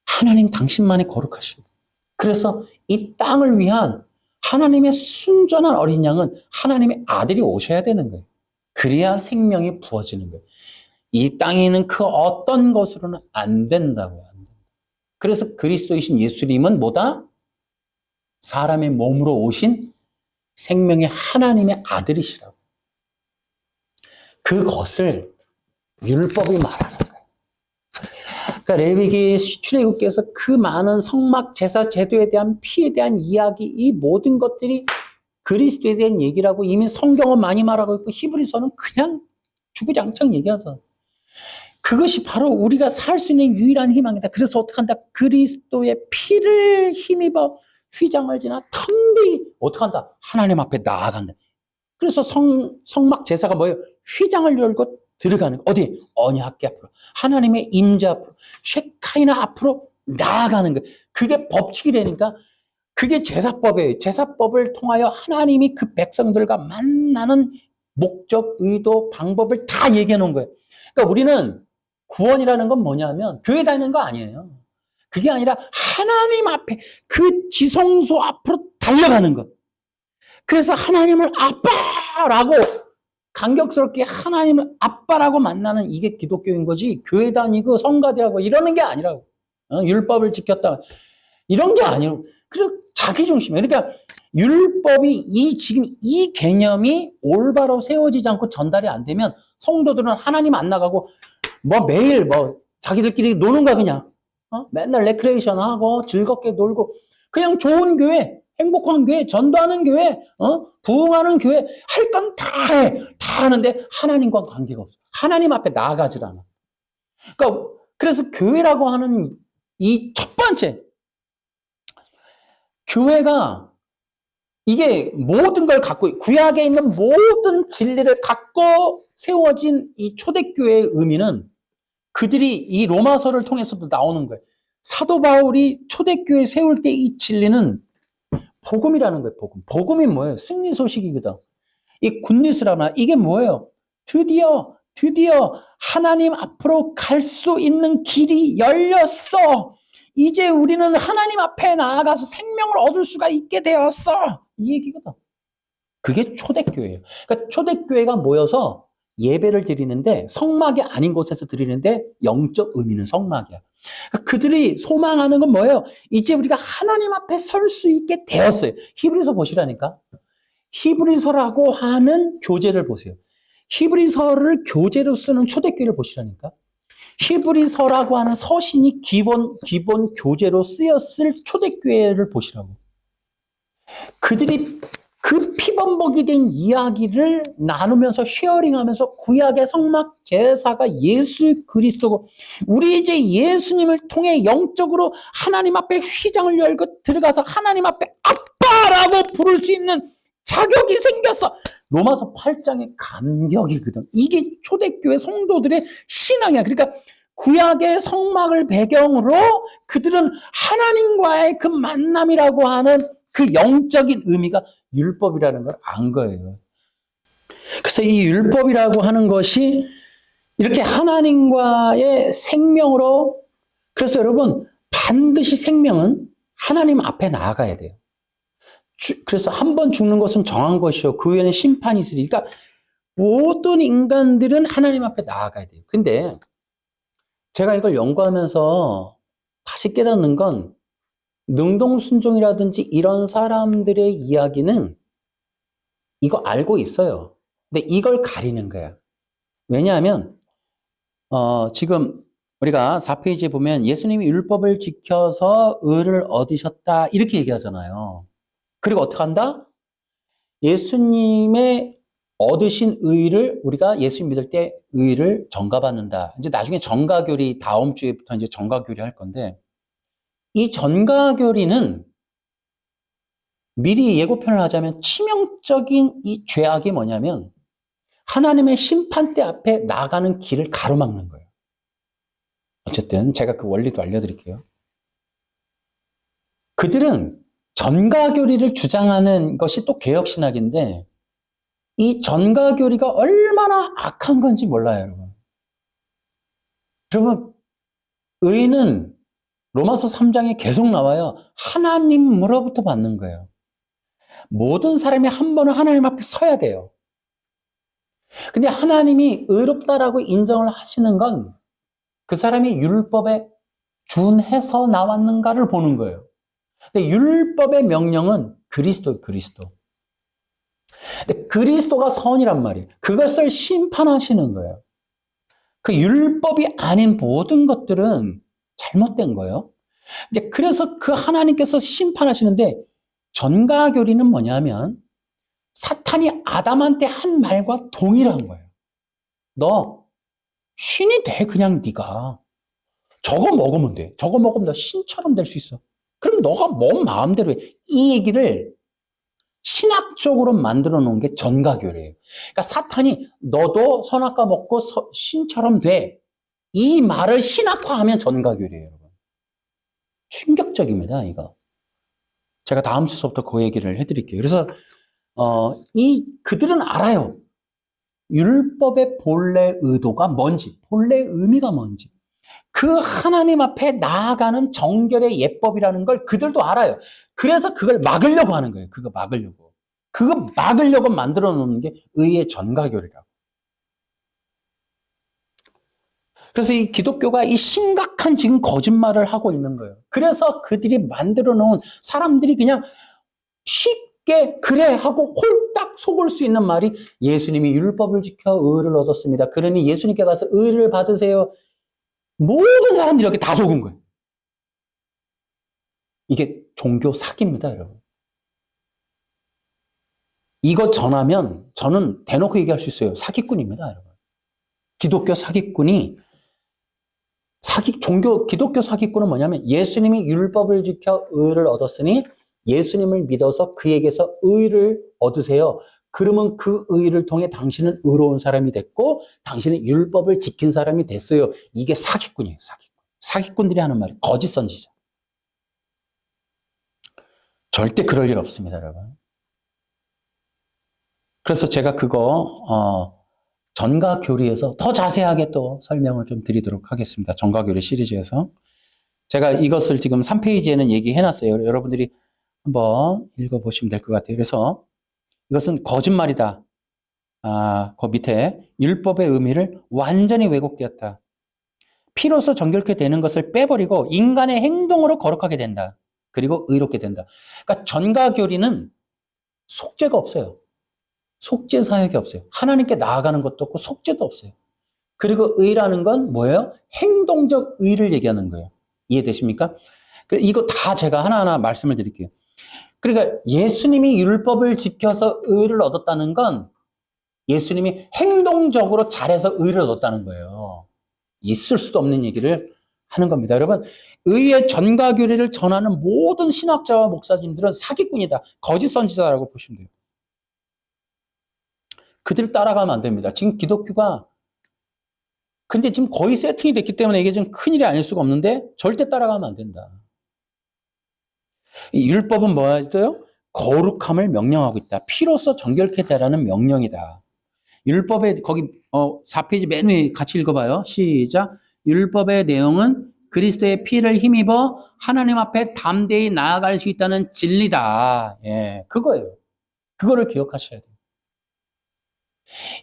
하나님 당신만이 거룩하시고, 그래서 이 땅을 위한 하나님의 순전한 어린 양은 하나님의 아들이 오셔야 되는 거예요. 그래야 생명이 부어지는 거예요. 이 땅에 있는 그 어떤 것으로는 안 된다고요. 그래서 그리스도이신 예수님은 뭐다? 사람의 몸으로 오신 생명의 하나님의 아들이시라고. 그것을 율법이 말하는 거예요. 그러니까 레위기 출애굽기에서 그 많은 성막 제사 제도에 대한 피에 대한 이야기, 이 모든 것들이 그리스도에 대한 얘기라고 이미 성경은 많이 말하고 있고 히브리서는 그냥 주구장창 얘기하죠. 그것이 바로 우리가 살 수 있는 유일한 희망이다. 그래서 어떻게 한다? 그리스도의 피를 힘입어 휘장을 지나 텅비 어떻게 한다? 하나님 앞에 나아간다. 그래서 성막 제사가 뭐예요? 휘장을 열고 들어가는 거. 어디? 언약궤 앞으로. 하나님의 임재 앞으로. 쉐카이나 앞으로 나아가는 거예요. 그게 법칙이라니까. 그게 제사법이에요. 제사법을 통하여 하나님이 그 백성들과 만나는 목적, 의도, 방법을 다 얘기해 놓은 거예요. 그러니까 우리는 구원이라는 건 뭐냐면 교회 다니는 거 아니에요. 그게 아니라 하나님 앞에 그 지성소 앞으로 달려가는 것. 그래서 하나님을 아빠라고 감격스럽게 하나님을 아빠라고 만나는 이게 기독교인 거지, 교회 다니고 성가대하고 이러는 게 아니라고. 율법을 지켰다 이런 게 아니에요. 그리고 자기 중심이에요. 그러니까 율법이 지금 이 개념이 올바로 세워지지 않고 전달이 안 되면 성도들은 하나님 안 나가고 매일 자기들끼리 노는 거야 그냥. 맨날 레크레이션 하고 즐겁게 놀고. 그냥 좋은 교회, 행복한 교회, 전도하는 교회, 부흥하는 교회, 할 건 다 해. 다 하는데 하나님과 관계가 없어. 하나님 앞에 나아가질 않아. 그러니까 그래서 교회라고 하는 이 첫 번째, 교회가 이게 모든 걸 갖고, 구약에 있는 모든 진리를 갖고 세워진 이 초대교회의 의미는 그들이 이 로마서를 통해서도 나오는 거예요. 사도 바울이 초대교회 세울 때 이 진리는 복음이라는 거예요, 복음. 복음이 뭐예요? 승리 소식이거든. 이 굿뉴스라나 이게 뭐예요? 드디어 하나님 앞으로 갈 수 있는 길이 열렸어. 이제 우리는 하나님 앞에 나아가서 생명을 얻을 수가 있게 되었어. 이 얘기거든. 그게 초대교회예요. 그러니까 초대교회가 모여서 예배를 드리는데 성막이 아닌 곳에서 드리는데 영적 의미는 성막이야. 그러니까 그들이 소망하는 건 뭐예요? 이제 우리가 하나님 앞에 설 수 있게 되었어요. 히브리서 보시라니까. 히브리서라고 하는 교재를 보세요. 히브리서를 교재로 쓰는 초대교회를 보시라니까. 히브리서라고 하는 서신이 기본 교재로 쓰였을 초대교회를 보시라고. 그들이 그 피범벅이 된 이야기를 나누면서 쉐어링하면서 구약의 성막 제사가 예수 그리스도고 우리 이제 예수님을 통해 영적으로 하나님 앞에 휘장을 열고 들어가서 하나님 앞에 아빠라고 부를 수 있는 자격이 생겼어. 로마서 8장의 감격이거든. 이게 초대교회 성도들의 신앙이야. 그러니까 구약의 성막을 배경으로 그들은 하나님과의 그 만남이라고 하는 그 영적인 의미가 율법이라는 걸 안 거예요. 그래서 이 율법이라고 하는 것이 이렇게 하나님과의 생명으로, 그래서 여러분 반드시 생명은 하나님 앞에 나아가야 돼요. 그래서 한 번 죽는 것은 정한 것이요 그 후에는 심판이 있으리. 그러니까 모든 인간들은 하나님 앞에 나아가야 돼요. 근데 제가 이걸 연구하면서 다시 깨닫는 건 능동순종이라든지 이런 사람들의 이야기는 이거 알고 있어요. 근데 이걸 가리는 거야. 왜냐하면 지금 우리가 4페이지에 보면 예수님이 율법을 지켜서 의를 얻으셨다 이렇게 얘기하잖아요. 그리고 어떻게 한다? 예수님의 얻으신 의를 우리가 예수님 믿을 때 의를 전가받는다. 이제 나중에 전가교리 다음 주에부터 이제 전가교리 할 건데 이 전가교리는 미리 예고편을 하자면 치명적인 이 죄악이 뭐냐면 하나님의 심판대 앞에 나가는 길을 가로막는 거예요. 어쨌든 제가 그 원리도 알려드릴게요. 그들은 전가교리를 주장하는 것이 또 개혁신학인데 이 전가교리가 얼마나 악한 건지 몰라요, 여러분. 여러분, 의는 로마서 3장에 계속 나와요. 하나님으로부터 받는 거예요. 모든 사람이 한 번은 하나님 앞에 서야 돼요. 근데 하나님이 의롭다라고 인정을 하시는 건 그 사람이 율법에 준해서 나왔는가를 보는 거예요. 근데 율법의 명령은 그리스도예요, 그리스도. 근데 그리스도가 선이란 말이에요. 그것을 심판하시는 거예요. 그 율법이 아닌 모든 것들은 잘못된 거예요. 이제 그래서 그 하나님께서 심판하시는데 전가교리는 뭐냐면 사탄이 아담한테 한 말과 동일한 거예요. 너 신이 돼 그냥 네가. 저거 먹으면 돼. 저거 먹으면 너 신처럼 될 수 있어. 그럼 너가 뭔 마음대로 해. 이 얘기를 신학적으로 만들어 놓은 게 전가교리예요. 그러니까 사탄이 너도 선악과 먹고 신처럼 돼. 이 말을 신학화하면 전가교리예요, 여러분. 충격적입니다, 이거. 제가 다음 주서부터 그 얘기를 해드릴게요. 그래서 그들은 알아요. 율법의 본래 의도가 뭔지, 본래 의미가 뭔지. 그 하나님 앞에 나아가는 정결의 예법이라는 걸 그들도 알아요. 그래서 그걸 막으려고 하는 거예요. 그거 막으려고 만들어 놓는 게 의의 전가교리라고. 그래서 이 기독교가 이 심각한 지금 거짓말을 하고 있는 거예요. 그래서 그들이 만들어 놓은 사람들이 그냥 쉽게 그래 하고 홀딱 속을 수 있는 말이 예수님이 율법을 지켜 의를 얻었습니다. 그러니 예수님께 가서 의를 받으세요. 모든 사람들이 이렇게 다 속은 거예요. 이게 종교 사기입니다, 여러분. 이거 전하면 저는 대놓고 얘기할 수 있어요. 사기꾼입니다, 여러분. 기독교 사기꾼이 기독교 사기꾼은 뭐냐면 예수님이 율법을 지켜 의를 얻었으니 예수님을 믿어서 그에게서 의를 얻으세요. 그러면 그 의를 통해 당신은 의로운 사람이 됐고 당신은 율법을 지킨 사람이 됐어요. 이게 사기꾼이에요, 사기꾼. 사기꾼들이 하는 말이 거짓 선지자. 절대 그럴 일 없습니다, 여러분. 그래서 제가 그거 전가교리에서 더 자세하게 또 설명을 좀 드리도록 하겠습니다. 전가교리 시리즈에서. 제가 이것을 지금 3페이지에는 얘기해놨어요. 여러분들이 한번 읽어보시면 될 것 같아요. 그래서 이것은 거짓말이다. 그 밑에 율법의 의미를 완전히 왜곡되었다. 피로써 정결케 되는 것을 빼버리고 인간의 행동으로 거룩하게 된다. 그리고 의롭게 된다. 그러니까 전가교리는 속죄가 없어요. 속죄 사역이 없어요. 하나님께 나아가는 것도 없고 속죄도 없어요. 그리고 의라는 건 뭐예요? 행동적 의를 얘기하는 거예요. 이해되십니까? 이거 다 제가 하나하나 말씀을 드릴게요. 그러니까 예수님이 율법을 지켜서 의를 얻었다는 건 예수님이 행동적으로 잘해서 의를 얻었다는 거예요. 있을 수도 없는 얘기를 하는 겁니다. 여러분, 의의 전가교리를 전하는 모든 신학자와 목사님들은 사기꾼이다. 거짓 선지자라고 보시면 돼요. 그들을 따라가면 안 됩니다. 지금 기독교가 근데 지금 거의 세팅이 됐기 때문에 이게 좀 큰일이 아닐 수가 없는데 절대 따라가면 안 된다. 이 율법은 뭐였어요? 거룩함을 명령하고 있다. 피로써 정결케 되라는 명령이다. 율법의 거기 4페이지 맨 위에 같이 읽어봐요. 시작. 율법의 내용은 그리스도의 피를 힘입어 하나님 앞에 담대히 나아갈 수 있다는 진리다. 예, 그거예요. 그거를 기억하셔야 돼요.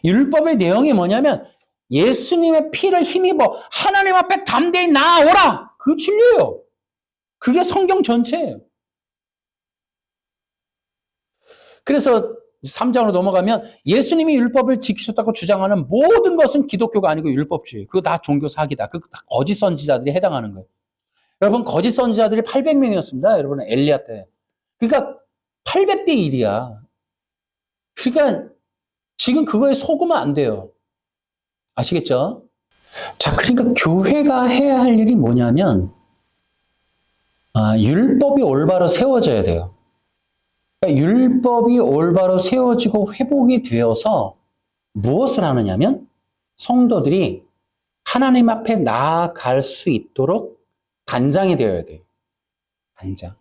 율법의 내용이 뭐냐면 예수님의 피를 힘입어 하나님 앞에 담대히 나아오라. 그 진리예요. 그게 성경 전체예요. 그래서 3장으로 넘어가면 예수님이 율법을 지키셨다고 주장하는 모든 것은 기독교가 아니고 율법주의. 그거 다 종교 사기다. 그거 다 거짓 선지자들이 해당하는 거예요. 여러분, 거짓 선지자들이 800명이었습니다. 여러분, 엘리야 때. 그러니까 800대 1이야. 그러니까 지금 그거에 속으면 안 돼요. 아시겠죠? 자, 그러니까 교회가 해야 할 일이 뭐냐면 율법이 올바로 세워져야 돼요. 그러니까 율법이 올바로 세워지고 회복이 되어서 무엇을 하느냐면 성도들이 하나님 앞에 나아갈 수 있도록 단장이 되어야 돼요. 단장.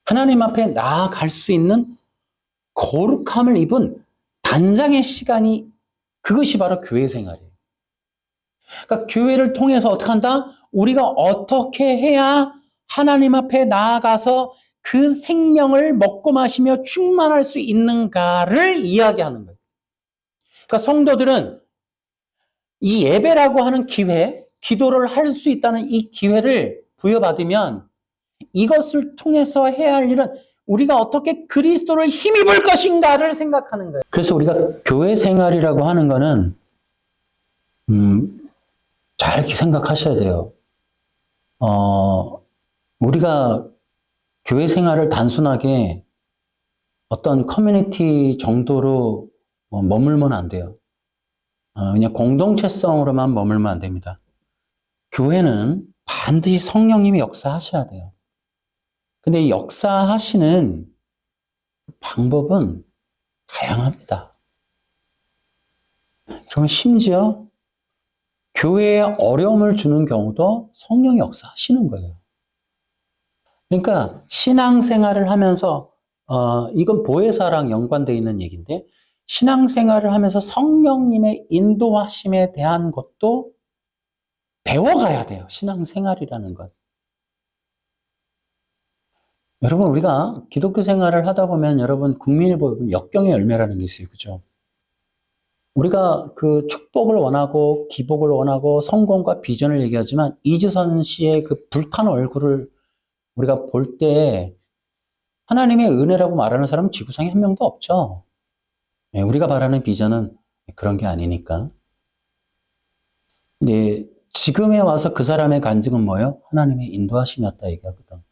하나님 앞에 나아갈 수 있는 거룩함을 입은 단장의 시간이 그것이 바로 교회 생활이에요. 그러니까 교회를 통해서 어떻게 한다? 우리가 어떻게 해야 하나님 앞에 나아가서 그 생명을 먹고 마시며 충만할 수 있는가를 이야기하는 거예요. 그러니까 성도들은 이 예배라고 하는 기회, 기도를 할 수 있다는 이 기회를 부여받으면 이것을 통해서 해야 할 일은 우리가 어떻게 그리스도를 힘입을 것인가를 생각하는 거예요. 그래서 우리가 교회 생활이라고 하는 거는 잘 생각하셔야 돼요. 우리가 교회 생활을 단순하게 어떤 커뮤니티 정도로 머물면 안 돼요. 그냥 공동체성으로만 머물면 안 됩니다. 교회는 반드시 성령님이 역사하셔야 돼요. 근데 이 역사하시는 방법은 다양합니다. 그러면 심지어 교회에 어려움을 주는 경우도 성령이 역사하시는 거예요. 그러니까 신앙생활을 하면서 이건 보혜사랑 연관되어 있는 얘기인데 신앙생활을 하면서 성령님의 인도하심에 대한 것도 배워가야 돼요. 신앙생활이라는 것. 여러분, 우리가 기독교 생활을 하다 보면 여러분 국민일보에 보면 역경의 열매라는 게 있어요. 그죠? 우리가 그 축복을 원하고 기복을 원하고 성공과 비전을 얘기하지만 이지선 씨의 그 불탄 얼굴을 우리가 볼 때 하나님의 은혜라고 말하는 사람은 지구상에 한 명도 없죠. 우리가 바라는 비전은 그런 게 아니니까. 근데 지금에 와서 그 사람의 간증은 뭐예요? 하나님의 인도하심이었다 얘기하거든.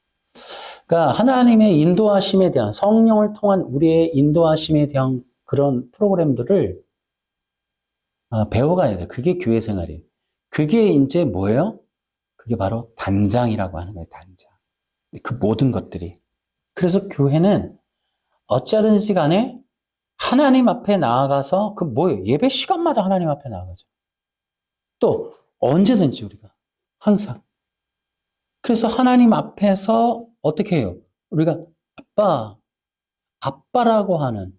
그러니까 하나님의 인도하심에 대한 성령을 통한 우리의 인도하심에 대한 그런 프로그램들을 배워가야 돼. 그게 교회 생활이에요. 그게 이제 뭐예요? 그게 바로 단장이라고 하는 거예요. 단장. 그 모든 것들이. 그래서 교회는 어찌하든지 간에 하나님 앞에 나아가서 그 뭐예요? 예배 시간마다 하나님 앞에 나아가죠. 또 언제든지 우리가 항상. 그래서 하나님 앞에서 어떻게 해요? 우리가 아빠라고 하는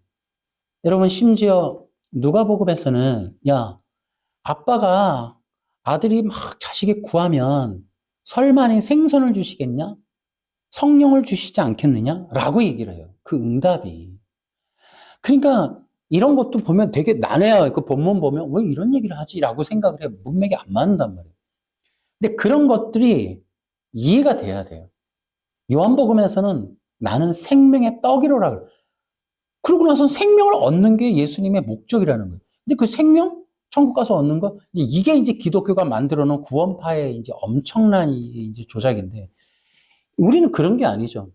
여러분 심지어 누가복음에서는 야 아빠가 아들이 막 자식이 구하면 설마니 생선을 주시겠냐? 성령을 주시지 않겠느냐? 라고 얘기를 해요. 그 응답이. 그러니까 이런 것도 보면 되게 난해해요. 그 본문 보면 왜 이런 얘기를 하지? 라고 생각을 해요. 문맥이 안 맞는단 말이에요. 근데 그런 것들이 이해가 돼야 돼요. 요한복음에서는 나는 생명의 떡이로라 그래요. 그러고 나서 생명을 얻는 게 예수님의 목적이라는 거예요. 근데 그 생명? 천국 가서 얻는 거? 이게 이제 기독교가 만들어 놓은 구원파의 이제 엄청난 이제 조작인데 우리는 그런 게 아니죠.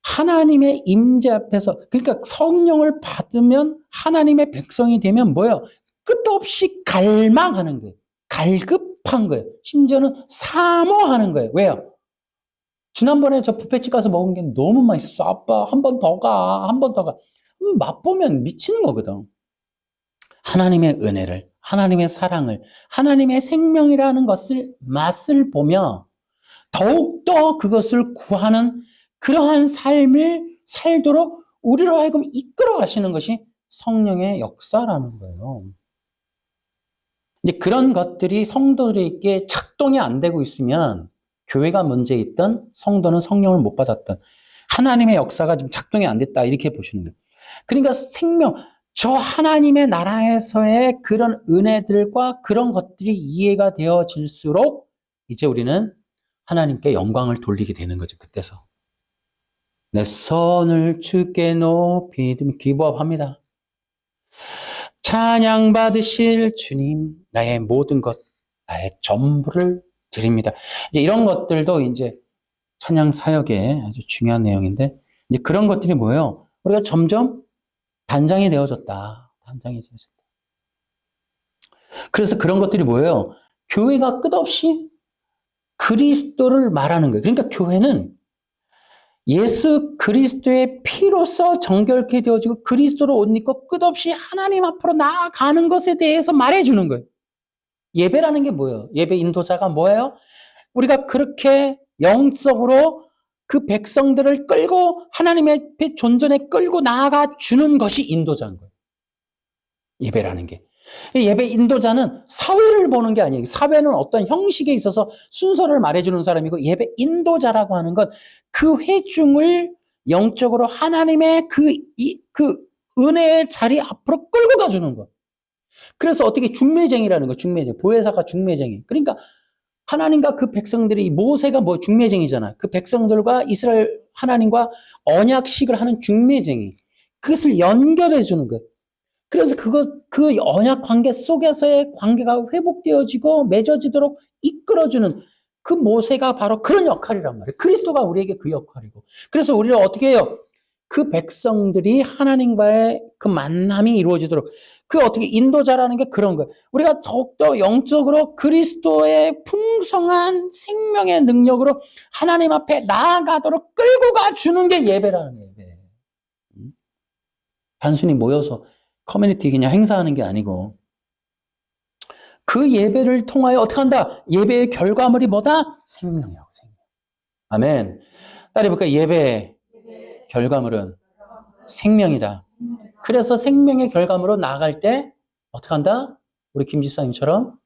하나님의 임재 앞에서 그러니까 성령을 받으면 하나님의 백성이 되면 뭐예요? 끝없이 갈망하는 거예요. 갈급한 거예요. 심지어는 사모하는 거예요. 왜요? 지난번에 저 뷔페집 가서 먹은 게 너무 맛있었어. 아빠 한 번 더 가. 한 번 더 가. 맛보면 미치는 거거든. 하나님의 은혜를, 하나님의 사랑을, 하나님의 생명이라는 것을 맛을 보며 더욱더 그것을 구하는 그러한 삶을 살도록 우리로 하여금 이끌어 가시는 것이 성령의 역사라는 거예요. 이제 그런 것들이 성도들에게 작동이 안 되고 있으면 교회가 문제 있던 성도는 성령을 못 받았던 하나님의 역사가 지금 작동이 안 됐다 이렇게 보시는 거예요. 그러니까 생명, 저 하나님의 나라에서의 그런 은혜들과 그런 것들이 이해가 되어질수록 이제 우리는 하나님께 영광을 돌리게 되는 거죠. 그때서. 내 손을 주께 높이 기부합니다. 찬양 받으실 주님, 나의 모든 것, 나의 전부를 드립니다. 이제 이런 것들도 이제 찬양 사역의 아주 중요한 내용인데, 이제 그런 것들이 뭐예요? 우리가 점점 단장이 되어졌다. 단장이 되어졌다. 그래서 그런 것들이 뭐예요? 교회가 끝없이 그리스도를 말하는 거예요. 그러니까 교회는 예수 그리스도의 피로서 정결케 되어지고 그리스도로 옷 입고 끝없이 하나님 앞으로 나아가는 것에 대해서 말해주는 거예요. 예배라는 게 뭐예요? 예배 인도자가 뭐예요? 우리가 그렇게 영적으로 그 백성들을 끌고 하나님의 존전에 끌고 나아가 주는 것이 인도자인 거예요. 예배라는 게. 예배 인도자는 사회를 보는 게 아니에요. 사회는 어떤 형식에 있어서 순서를 말해주는 사람이고 예배 인도자라고 하는 건 그 회중을 영적으로 하나님의 그 은혜의 자리 앞으로 끌고 가주는 것. 그래서 어떻게 중매쟁이라는 거, 중매쟁이. 보혜사가 중매쟁이. 그러니까 하나님과 그 백성들이, 모세가 뭐 중매쟁이잖아. 그 백성들과 이스라엘 하나님과 언약식을 하는 중매쟁이. 그것을 연결해 주는 거예요. 그래서 그 언약 관계 속에서의 관계가 회복되어지고 맺어지도록 이끌어주는 그 모세가 바로 그런 역할이란 말이에요. 그리스도가 우리에게 그 역할이고. 그래서 우리는 어떻게 해요? 그 백성들이 하나님과의 그 만남이 이루어지도록 그 어떻게 인도자라는 게 그런 거예요. 우리가 더욱더 영적으로 그리스도의 풍성한 생명의 능력으로 하나님 앞에 나아가도록 끌고 가주는 게 예배라는 거예요. 단순히 모여서 커뮤니티 그냥 행사하는 게 아니고 그 예배를 통하여 어떻게 한다? 예배의 결과물이 뭐다? 생명이라고. 생명. 아멘. 따라해볼까요? 예배의 결과물은 생명이다. 그래서 생명의 결과물로 나아갈 때 어떻게 한다? 우리 김 집사님처럼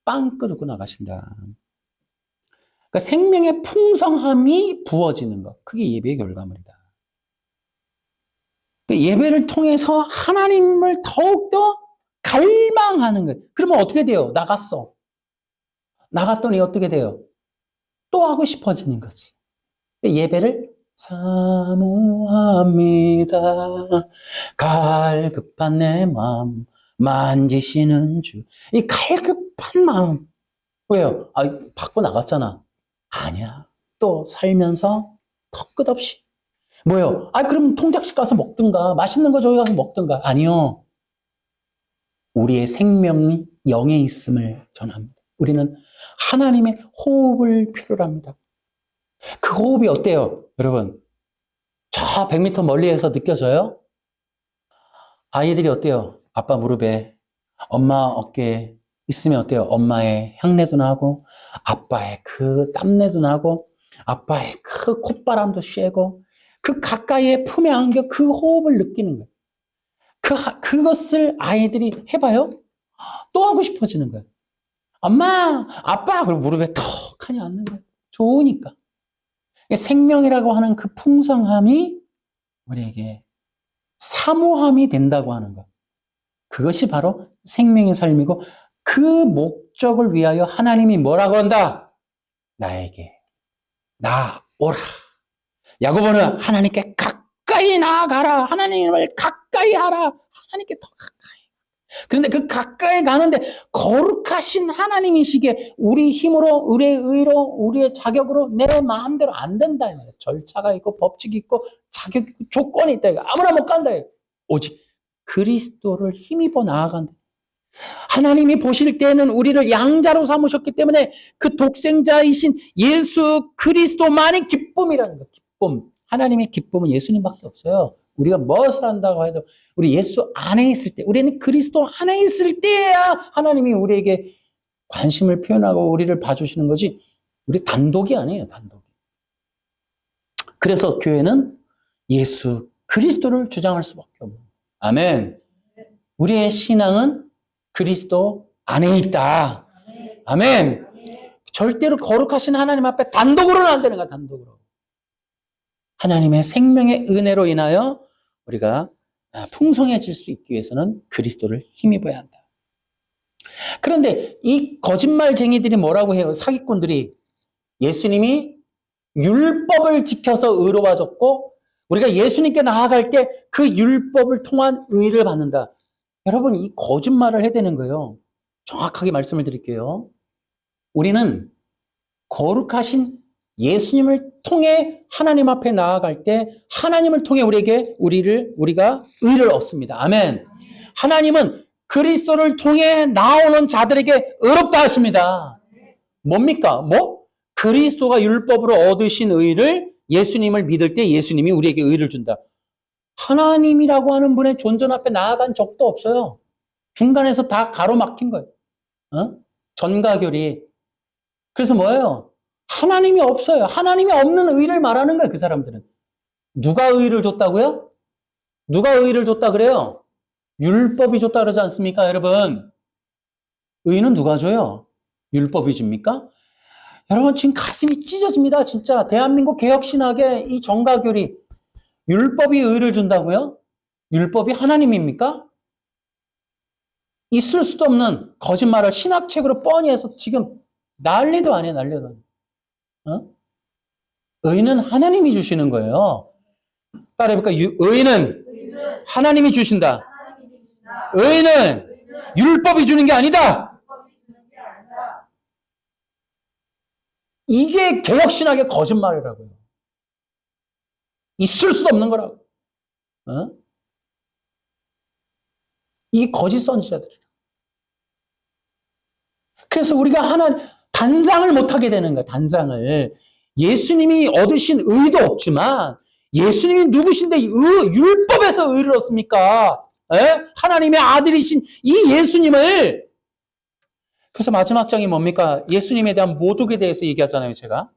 빵 끄집고 나가신다. 그러니까 생명의 풍성함이 부어지는 것. 그게 예배의 결과물이다. 예배를 통해서 하나님을 더욱더 갈망하는 거예요. 그러면 어떻게 돼요? 나갔어. 나갔더니 어떻게 돼요? 또 하고 싶어지는 거지. 예배를 사모합니다. 갈급한 내 마음 만지시는 주. 이 갈급한 마음. 왜요? 받고 나갔잖아. 아니야. 또 살면서 더 끝없이. 뭐요? 그럼 통작식 가서 먹든가, 맛있는 거 저기 가서 먹든가. 아니요. 우리의 생명이 영에 있음을 전합니다. 우리는 하나님의 호흡을 필요로 합니다. 그 호흡이 어때요? 여러분, 저 100m 멀리에서 느껴져요? 아이들이 어때요? 아빠 무릎에, 엄마 어깨에 있으면 어때요? 엄마의 향내도 나고, 아빠의 그 땀내도 나고, 아빠의 그 콧바람도 쐬고, 그 가까이에 품에 안겨 그 호흡을 느끼는 거예요. 그것을 아이들이 해봐요? 또 하고 싶어지는 거예요. 엄마, 아빠, 그리고 무릎에 턱하니 앉는 거예요. 좋으니까. 생명이라고 하는 그 풍성함이 우리에게 사모함이 된다고 하는 것. 그것이 바로 생명의 삶이고 그 목적을 위하여 하나님이 뭐라고 한다? 나에게 나오라. 야고보는 하나님께 가까이 나아가라. 하나님을 가까이 하라. 하나님께 더 가까이. 그런데 그 가까이 가는데 거룩하신 하나님이시기에 우리 힘으로, 우리의 의로, 우리의 자격으로 내 마음대로 안 된다. 절차가 있고 법칙이 있고 자격이 있고 조건이 있다. 아무나 못 간다. 오직 그리스도를 힘입어 나아간다. 하나님이 보실 때는 우리를 양자로 삼으셨기 때문에 그 독생자이신 예수 그리스도만이 기쁨이라는 거예요. 기쁨. 하나님의 기쁨은 예수님밖에 없어요. 우리가 무엇을 한다고 해도 우리 예수 안에 있을 때, 우리는 그리스도 안에 있을 때야 하나님이 우리에게 관심을 표현하고 우리를 봐주시는 거지 우리 단독이 아니에요. 단독이. 그래서 교회는 예수 그리스도를 주장할 수밖에 없는 거예요. 아멘. 우리의 신앙은 그리스도 안에 있다. 아멘. 절대로 거룩하신 하나님 앞에 단독으로는 안 되는 거야. 단독으로. 하나님의 생명의 은혜로 인하여 우리가 풍성해질 수 있기 위해서는 그리스도를 힘입어야 한다. 그런데 이 거짓말쟁이들이 뭐라고 해요? 사기꾼들이 예수님이 율법을 지켜서 의로워졌고 우리가 예수님께 나아갈 때 그 율법을 통한 의를 받는다. 여러분, 이 거짓말을 해대는 거예요. 정확하게 말씀을 드릴게요. 우리는 거룩하신 예수님을 통해 하나님 앞에 나아갈 때 하나님을 통해 우리가 의를 얻습니다. 아멘. 하나님은 그리스도를 통해 나오는 자들에게 의롭다 하십니다. 뭡니까? 그리스도가 율법으로 얻으신 의를 예수님을 믿을 때 예수님이 우리에게 의를 준다. 하나님이라고 하는 분의 존전 앞에 나아간 적도 없어요. 중간에서 다 가로막힌 거예요. 전가결이. 그래서 뭐예요? 하나님이 없어요. 하나님이 없는 의를 말하는 거예요. 그 사람들은. 누가 의를 줬다고요? 누가 의를 줬다 그래요? 율법이 줬다 그러지 않습니까, 여러분? 의는 누가 줘요? 율법이 줍니까? 여러분, 지금 가슴이 찢어집니다. 진짜 대한민국 개혁신학의 이 정가교리, 율법이 의를 준다고요? 율법이 하나님입니까? 있을 수도 없는 거짓말을 신학책으로 뻔히 해서 지금 난리도 아니에요. 난리도 아니에요. 의는 하나님이 주시는 거예요. 따라해볼까? 의는 하나님이 주신다. 의는 율법이 주는 게 아니다. 이게 개혁신학의 거짓말이라고요. 있을 수도 없는 거라고. 이 거짓 선지자들이라. 그래서 우리가 단장을 못하게 되는 거야. 단장을. 예수님이 얻으신 의도 없지만 예수님이 누구신데 율법에서 의를 얻습니까? 하나님의 아들이신 이 예수님을. 그래서 마지막 장이 뭡니까? 예수님에 대한 모독에 대해서 얘기하잖아요, 제가.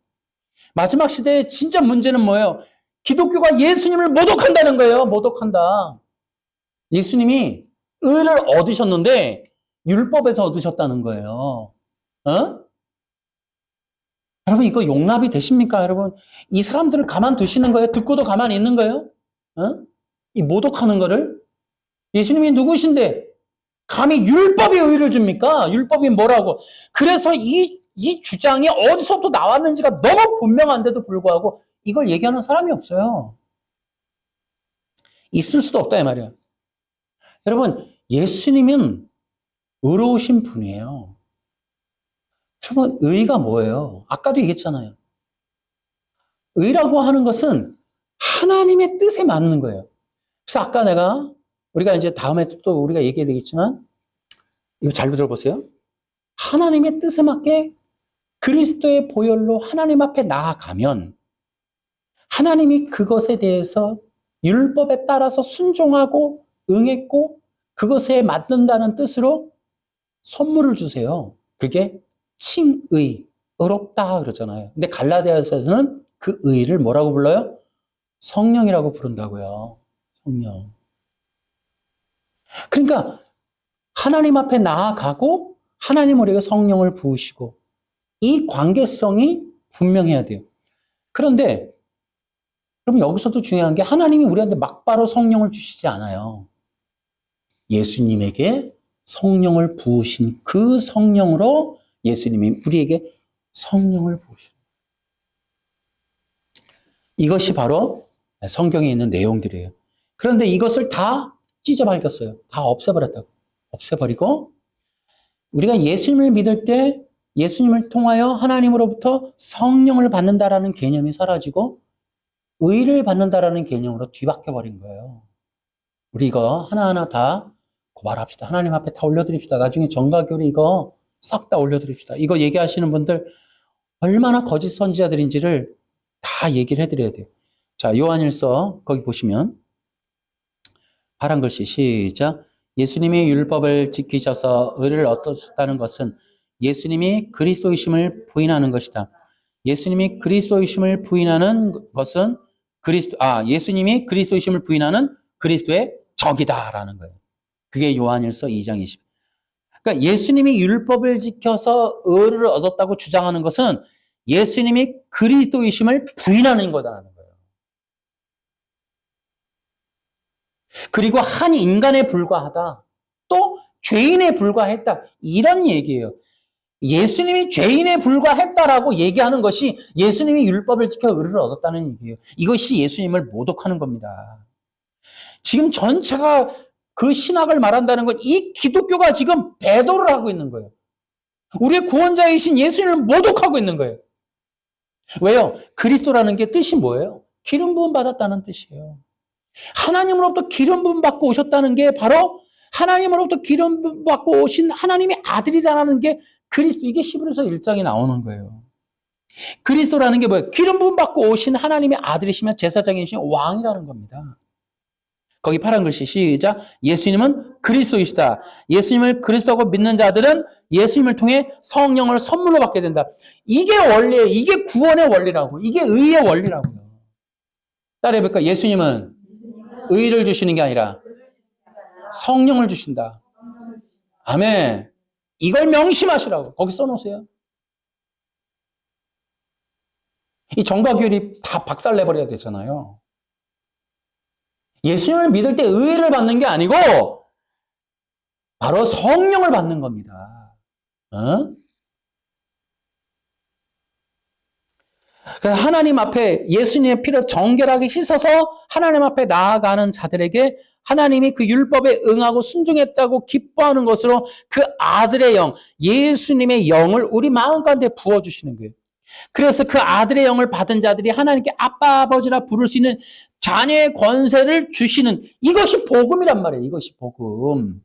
마지막 시대의 진짜 문제는 뭐예요? 기독교가 예수님을 모독한다는 거예요. 모독한다. 예수님이 의를 얻으셨는데 율법에서 얻으셨다는 거예요. 여러분, 이거 용납이 되십니까, 여러분? 이 사람들을 가만두시는 거예요? 듣고도 가만히 있는 거예요? 이 모독하는 거를? 예수님이 누구신데 감히 율법의 의를 줍니까? 율법이 뭐라고? 그래서 이 주장이 어디서부터 나왔는지가 너무 분명한데도 불구하고 이걸 얘기하는 사람이 없어요. 있을 수도 없다 이 말이야. 여러분, 예수님은 의로우신 분이에요. 여러분, 의가 뭐예요? 아까도 얘기했잖아요. 의라고 하는 것은 하나님의 뜻에 맞는 거예요. 그래서 아까 우리가 이제 다음에 또 우리가 얘기해야 되겠지만, 이거 잘 들어보세요. 하나님의 뜻에 맞게 그리스도의 보혈로 하나님 앞에 나아가면 하나님이 그것에 대해서 율법에 따라서 순종하고 응했고 그것에 맞는다는 뜻으로 선물을 주세요. 그게 칭의, 의롭다 그러잖아요. 근데 갈라디아서는 그 의를 뭐라고 불러요? 성령이라고 부른다고요. 성령. 그러니까 하나님 앞에 나아가고 하나님 우리에게 성령을 부으시고 이 관계성이 분명해야 돼요. 그런데 그럼 여기서도 중요한 게 하나님이 우리한테 막바로 성령을 주시지 않아요. 예수님에게 성령을 부으신 그 성령으로 예수님이 우리에게 성령을 부으신 이것이 바로 성경에 있는 내용들이에요. 그런데 이것을 다 찢어밟았어요. 다 없애버렸다고. 없애버리고 우리가 예수님을 믿을 때 예수님을 통하여 하나님으로부터 성령을 받는다라는 개념이 사라지고 의를 받는다라는 개념으로 뒤바뀌어버린 거예요. 우리 이거 하나하나 다 고발합시다. 하나님 앞에 다 올려드립시다. 나중에 정가교리 이거 싹 다 올려드립시다. 이거 얘기하시는 분들 얼마나 거짓 선지자들인지를 다 얘기를 해드려야 돼요. 자, 요한일서 거기 보시면 파란 글씨 시작. 예수님이 율법을 지키셔서 의를 얻으셨다는 것은 예수님이 그리스도이심을 부인하는 것이다. 예수님이 그리스도이심을 부인하는 것은 예수님이 그리스도이심을 부인하는 그리스도의 적이다라는 거예요. 그게 요한일서 2장 20. 그러니까 예수님이 율법을 지켜서 의를 얻었다고 주장하는 것은 예수님이 그리스도이심을 부인하는 거다라는 거예요. 그리고 한 인간에 불과하다. 또 죄인에 불과했다. 이런 얘기예요. 예수님이 죄인에 불과했다라고 얘기하는 것이 예수님이 율법을 지켜 의를 얻었다는 얘기예요. 이것이 예수님을 모독하는 겁니다. 지금 전체가 그 신학을 말한다는 건 이 기독교가 지금 배도를 하고 있는 거예요. 우리의 구원자이신 예수님을 모독하고 있는 거예요. 왜요? 그리스도라는 게 뜻이 뭐예요? 기름 부음 받았다는 뜻이에요. 하나님으로부터 기름 부음 받고 오셨다는 게 바로 하나님으로부터 기름 부음 받고 오신 하나님의 아들이라는 게 그리스도, 이게 히브리서 1장에 나오는 거예요. 그리스도라는 게 뭐예요? 기름 부음 받고 오신 하나님의 아들이시면 제사장이신 왕이라는 겁니다. 거기 파란 글씨 시작. 예수님은 그리스도이시다. 예수님을 그리스도고 믿는 자들은 예수님을 통해 성령을 선물로 받게 된다. 이게 원리예요. 이게 구원의 원리라고. 이게 의의 원리라고요. 따라해볼까? 예수님은 의를 주시는 게 아니라 성령을 주신다. 아멘. 이걸 명심하시라고. 거기 써놓으세요. 이 정과교리 다 박살내버려야 되잖아요. 예수님을 믿을 때 의를 받는 게 아니고 바로 성령을 받는 겁니다. 그래서 하나님 앞에 예수님의 피로 정결하게 씻어서 하나님 앞에 나아가는 자들에게 하나님이 그 율법에 응하고 순종했다고 기뻐하는 것으로 그 아들의 영, 예수님의 영을 우리 마음 가운데 부어주시는 거예요. 그래서 그 아들의 영을 받은 자들이 하나님께 아빠 아버지라 부를 수 있는 자녀의 권세를 주시는, 이것이 복음이란 말이에요. 이것이 복음.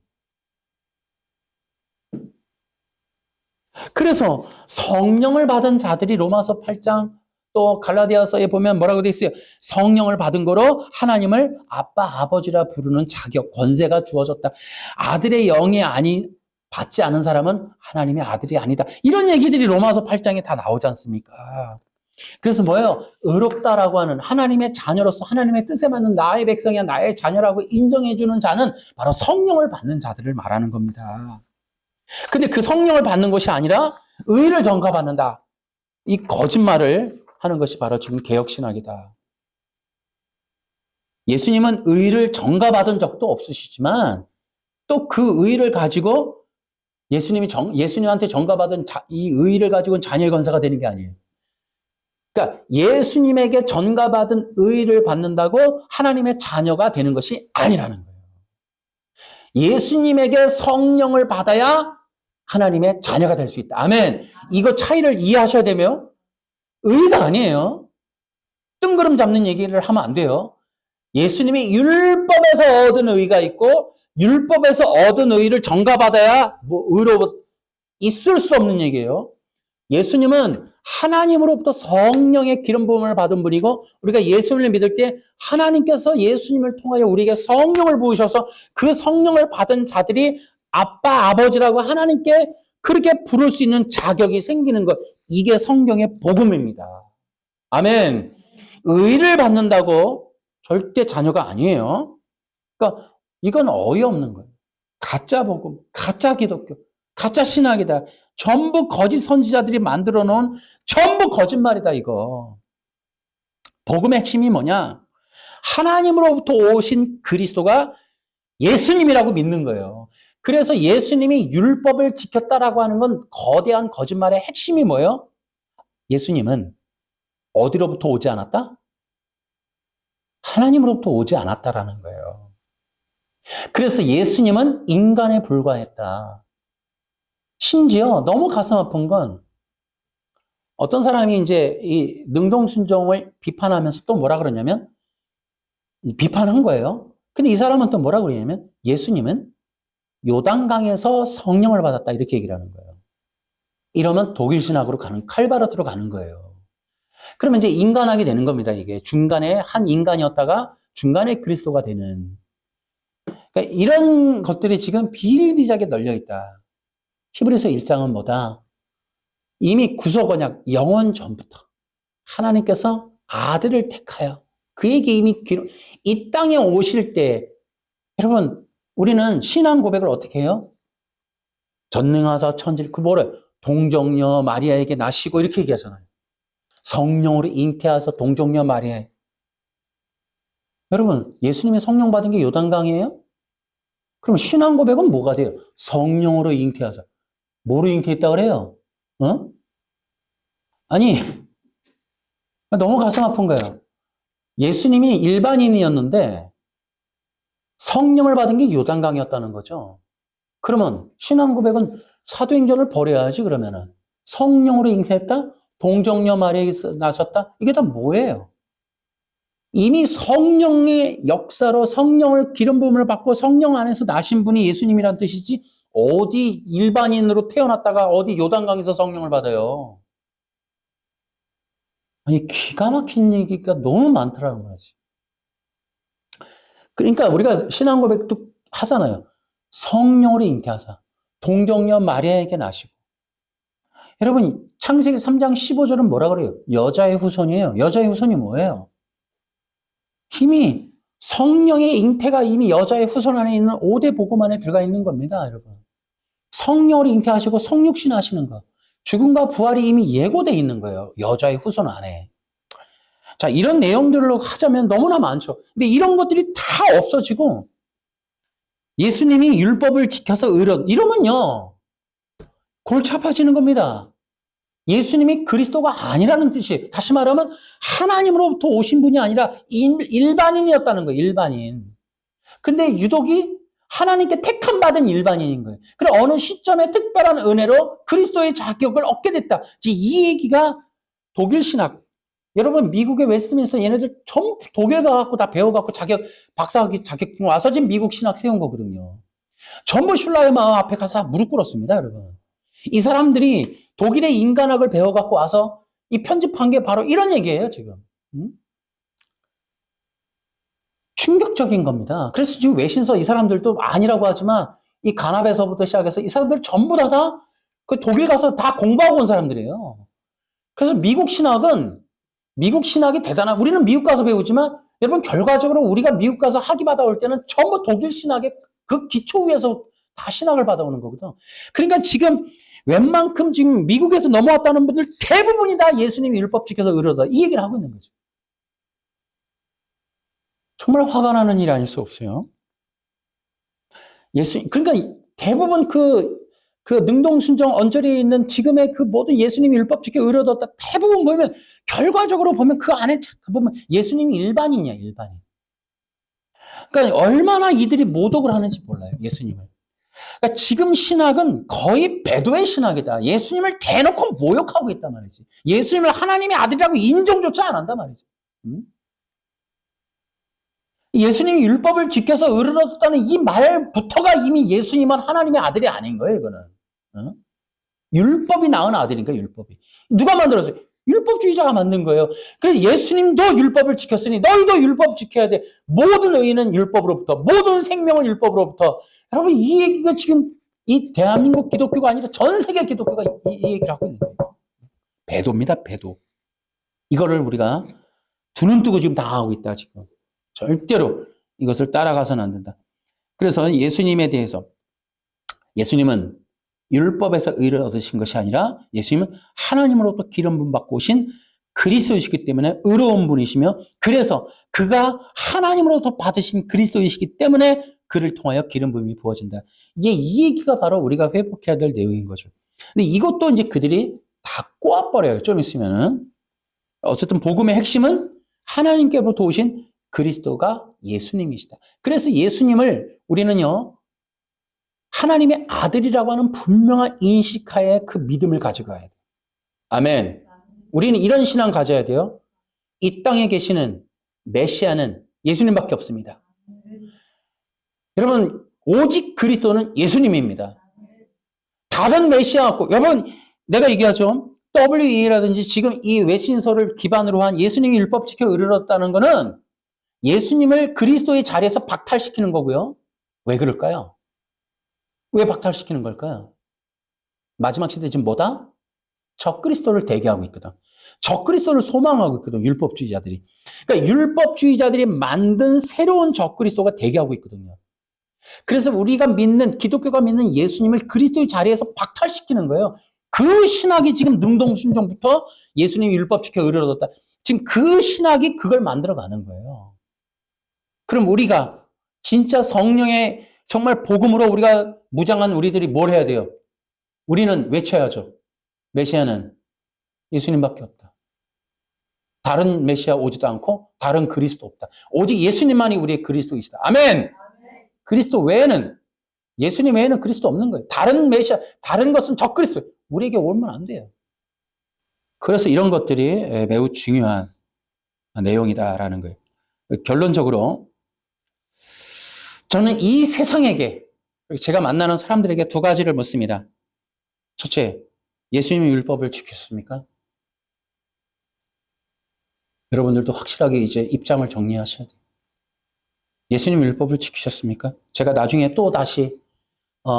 그래서 성령을 받은 자들이 로마서 8장 또 갈라디아서에 보면 뭐라고 되어 있어요? 성령을 받은 거로 하나님을 아빠 아버지라 부르는 자격, 권세가 주어졌다. 아들의 영이 받지 않은 사람은 하나님의 아들이 아니다. 이런 얘기들이 로마서 8장에 다 나오지 않습니까? 그래서 뭐예요? 의롭다라고 하는 하나님의 자녀로서 하나님의 뜻에 맞는 나의 백성이야, 나의 자녀라고 인정해주는 자는 바로 성령을 받는 자들을 말하는 겁니다. 근데 그 성령을 받는 것이 아니라 의를 전가받는다. 이 거짓말을 하는 것이 바로 지금 개혁신학이다. 예수님은 의를 전가받은 적도 없으시지만 또 그 의를 가지고 예수님한테 전가받은 이 의를 가지고는 자녀의 권세가 되는 게 아니에요. 그러니까 예수님에게 전가받은 의를 받는다고 하나님의 자녀가 되는 것이 아니라는 거예요. 예수님에게 성령을 받아야 하나님의 자녀가 될 수 있다. 아멘. 이거 차이를 이해하셔야 되며 의가 아니에요. 뜬구름 잡는 얘기를 하면 안 돼요. 예수님이 율법에서 얻은 의가 있고 율법에서 얻은 의를 전가받아야 의로 있을 수 없는 얘기예요. 예수님은 하나님으로부터 성령의 기름 부음을 받은 분이고 우리가 예수님을 믿을 때 하나님께서 예수님을 통하여 우리에게 성령을 부으셔서 그 성령을 받은 자들이 아빠, 아버지라고 하나님께 그렇게 부를 수 있는 자격이 생기는 것. 이게 성경의 복음입니다. 아멘. 의를 받는다고 절대 자녀가 아니에요. 그러니까 이건 어이없는 거예요. 가짜 복음, 가짜 기독교, 가짜 신학이다. 전부 거짓 선지자들이 만들어 놓은 전부 거짓말이다, 이거. 복음의 핵심이 뭐냐? 하나님으로부터 오신 그리스도가 예수님이라고 믿는 거예요. 그래서 예수님이 율법을 지켰다라고 하는 건 거대한 거짓말의 핵심이 뭐예요? 예수님은 어디로부터 오지 않았다? 하나님으로부터 오지 않았다라는 거예요. 그래서 예수님은 인간에 불과했다. 심지어 너무 가슴 아픈 건 어떤 사람이 이제 이 능동순종을 비판하면서 또 뭐라 그러냐면 비판한 거예요. 근데 이 사람은 또 뭐라 그러냐면 예수님은 요단강에서 성령을 받았다 이렇게 얘기를 하는 거예요. 이러면 독일 신학으로 가는 칼바르트로 가는 거예요. 그러면 이제 인간학이 되는 겁니다. 이게 중간에 한 인간이었다가 중간에 그리스도가 되는. 그러니까 이런 것들이 지금 비일비재하게 널려 있다. 히브리서 1장은 뭐다? 이미 구속 언약 영원 전부터 하나님께서 아들을 택하여 그에게 이미 이 땅에 오실 때 여러분 우리는 신앙 고백을 어떻게 해요? 전능하사 천질 그 뭐래 동정녀 마리아에게 나시고 이렇게 얘기하잖아요. 성령으로 잉태하사 동정녀 마리아에. 여러분 예수님이 성령 받은 게 요단강이에요? 그럼 신앙 고백은 뭐가 돼요? 성령으로 잉태하사. 뭐로 잉태했다 그래요? 어? 아니 너무 가슴 아픈 거예요. 예수님이 일반인이었는데 성령을 받은 게 요단강이었다는 거죠. 그러면 신앙 고백은 사도행전을 버려야지 그러면은 성령으로 잉태했다? 동정녀 마리아에게 나섰다? 이게 다 뭐예요? 이미 성령의 역사로 성령을 기름 부음을 받고 성령 안에서 나신 분이 예수님이란 뜻이지 어디 일반인으로 태어났다가 어디 요단강에서 성령을 받아요. 아니 기가 막힌 얘기가 너무 많더라는 거지. 그러니까 우리가 신앙 고백도 하잖아요. 성령으로 잉태하사 동정녀 마리아에게 나시고. 여러분 창세기 3장 15절은 뭐라 그래요? 여자의 후손이에요. 여자의 후손이 뭐예요? 이미 성령의 잉태가 이미 여자의 후손 안에 있는 5대 복음 안에 들어가 있는 겁니다. 여러분 성령으로 잉태하시고 성육신 하시는 거 죽음과 부활이 이미 예고되어 있는 거예요. 여자의 후손 안에. 자, 이런 내용들로 하자면 너무나 많죠. 근데 이런 것들이 다 없어지고 예수님이 율법을 지켜서 이러면요. 골치 아파지는 겁니다. 예수님이 그리스도가 아니라는 뜻이에요. 다시 말하면 하나님으로부터 오신 분이 아니라 일반인이었다는 거예요. 일반인. 근데 유독이 하나님께 택함 받은 일반인인 거예요. 그래 어느 시점에 특별한 은혜로 그리스도의 자격을 얻게 됐다. 이 얘기가 독일 신학. 여러분 미국의 웨스트민스터 얘네들 전부 독일 가갖고 다 배워갖고 박사학위 자격증 와서 지금 미국 신학 세운 거거든요. 전부 슐라이머 앞에 가서 다 무릎 꿇었습니다, 여러분. 이 사람들이 독일의 인간학을 배워갖고 와서 이 편집한 게 바로 이런 얘기예요, 지금. 충격적인 겁니다. 그래서 지금 외신서 이 사람들도 아니라고 하지만 이 간합에서부터 시작해서 이 사람들 전부 다 그 독일 가서 다 공부하고 온 사람들이에요. 그래서 미국 신학이 대단한, 우리는 미국 가서 배우지만 여러분 결과적으로 우리가 미국 가서 학위 받아올 때는 전부 독일 신학의 그 기초 위에서 다 신학을 받아오는 거거든. 그러니까 지금 웬만큼 지금 미국에서 넘어왔다는 분들 대부분이 다 예수님이 율법 지켜서 의로다 이 얘기를 하고 있는 거죠. 정말 화가 나는 일이 아닐 수 없어요. 그러니까 대부분 그 능동순종 언저리에 있는 지금의 그 모든 예수님이 율법 지켜 의로웠다 대부분 보면 결과적으로 보면 그 안에 보면 예수님이 일반인이야, 일반인. 그러니까 얼마나 이들이 모독을 하는지 몰라요, 예수님을. 그러니까 지금 신학은 거의 배도의 신학이다. 예수님을 대놓고 모욕하고 있단 말이지. 예수님을 하나님의 아들이라고 인정조차 안 한단 말이지. 예수님이 율법을 지켜서 의를 얻었다는 이 말부터가 이미 예수님은 하나님의 아들이 아닌 거예요, 이거는. 율법이 낳은 아들인가, 율법이. 누가 만들었어요? 율법주의자가 만든 거예요. 그래서 예수님도 율법을 지켰으니 너희도 율법 지켜야 돼. 모든 의인은 율법으로부터, 모든 생명은 율법으로부터. 여러분, 이 얘기가 지금 이 대한민국 기독교가 아니라 전 세계 기독교가 이 얘기를 하고 있는 거예요. 배도입니다, 배도. 이거를 우리가 두 눈 뜨고 지금 당하고 있다, 지금. 절대로 이것을 따라가서는 안 된다. 그래서 예수님에 대해서, 예수님은 율법에서 의를 얻으신 것이 아니라 예수님은 하나님으로부터 기름 부음 받고 오신 그리스도이시기 때문에 의로운 분이시며, 그래서 그가 하나님으로부터 받으신 그리스도이시기 때문에 그를 통하여 기름 부음이 부어진다. 이제 이 얘기가 바로 우리가 회복해야 될 내용인 거죠. 근데 이것도 이제 그들이 다 꼬아버려요. 좀 있으면은. 어쨌든 복음의 핵심은 하나님께로부터 오신 그리스도가 예수님이시다. 그래서 예수님을 우리는요, 하나님의 아들이라고 하는 분명한 인식하에 그 믿음을 가져가야 돼요. 아멘. 우리는 이런 신앙 가져야 돼요. 이 땅에 계시는 메시아는 예수님밖에 없습니다. 여러분, 오직 그리스도는 예수님입니다. 다른 메시아 없고, 여러분, 내가 얘기하죠. WE라든지 지금 이 외신서를 기반으로 한 예수님이 율법 지켜 의를 얻었다는 거는 예수님을 그리스도의 자리에서 박탈시키는 거고요. 왜 그럴까요? 왜 박탈시키는 걸까요? 마지막 시대 지금 뭐다? 적그리스도를 대기하고 있거든. 적그리스도를 소망하고 있거든, 율법주의자들이. 그러니까 율법주의자들이 만든 새로운 적그리스도가 대기하고 있거든요. 그래서 우리가 믿는, 기독교가 믿는 예수님을 그리스도의 자리에서 박탈시키는 거예요. 그 신학이 지금 능동순종부터 예수님이 율법 지켜 의를 얻었다. 지금 그 신학이 그걸 만들어가는 거예요. 그럼 우리가 진짜 성령의 정말 복음으로 우리가 무장한 우리들이 뭘 해야 돼요? 우리는 외쳐야죠. 메시아는 예수님밖에 없다. 다른 메시아 오지도 않고 다른 그리스도 없다. 오직 예수님만이 우리의 그리스도이시다. 아멘! 그리스도 외에는, 예수님 외에는 그리스도 없는 거예요. 다른 메시아, 다른 것은 적그리스도. 우리에게 오면 안 돼요. 그래서 이런 것들이 매우 중요한 내용이다라는 거예요. 결론적으로 저는 이 세상에게, 제가 만나는 사람들에게 두 가지를 묻습니다. 첫째, 예수님의 율법을 지켰습니까? 여러분들도 확실하게 이제 입장을 정리하셔야 돼요. 예수님 율법을 지키셨습니까? 제가 나중에 또 다시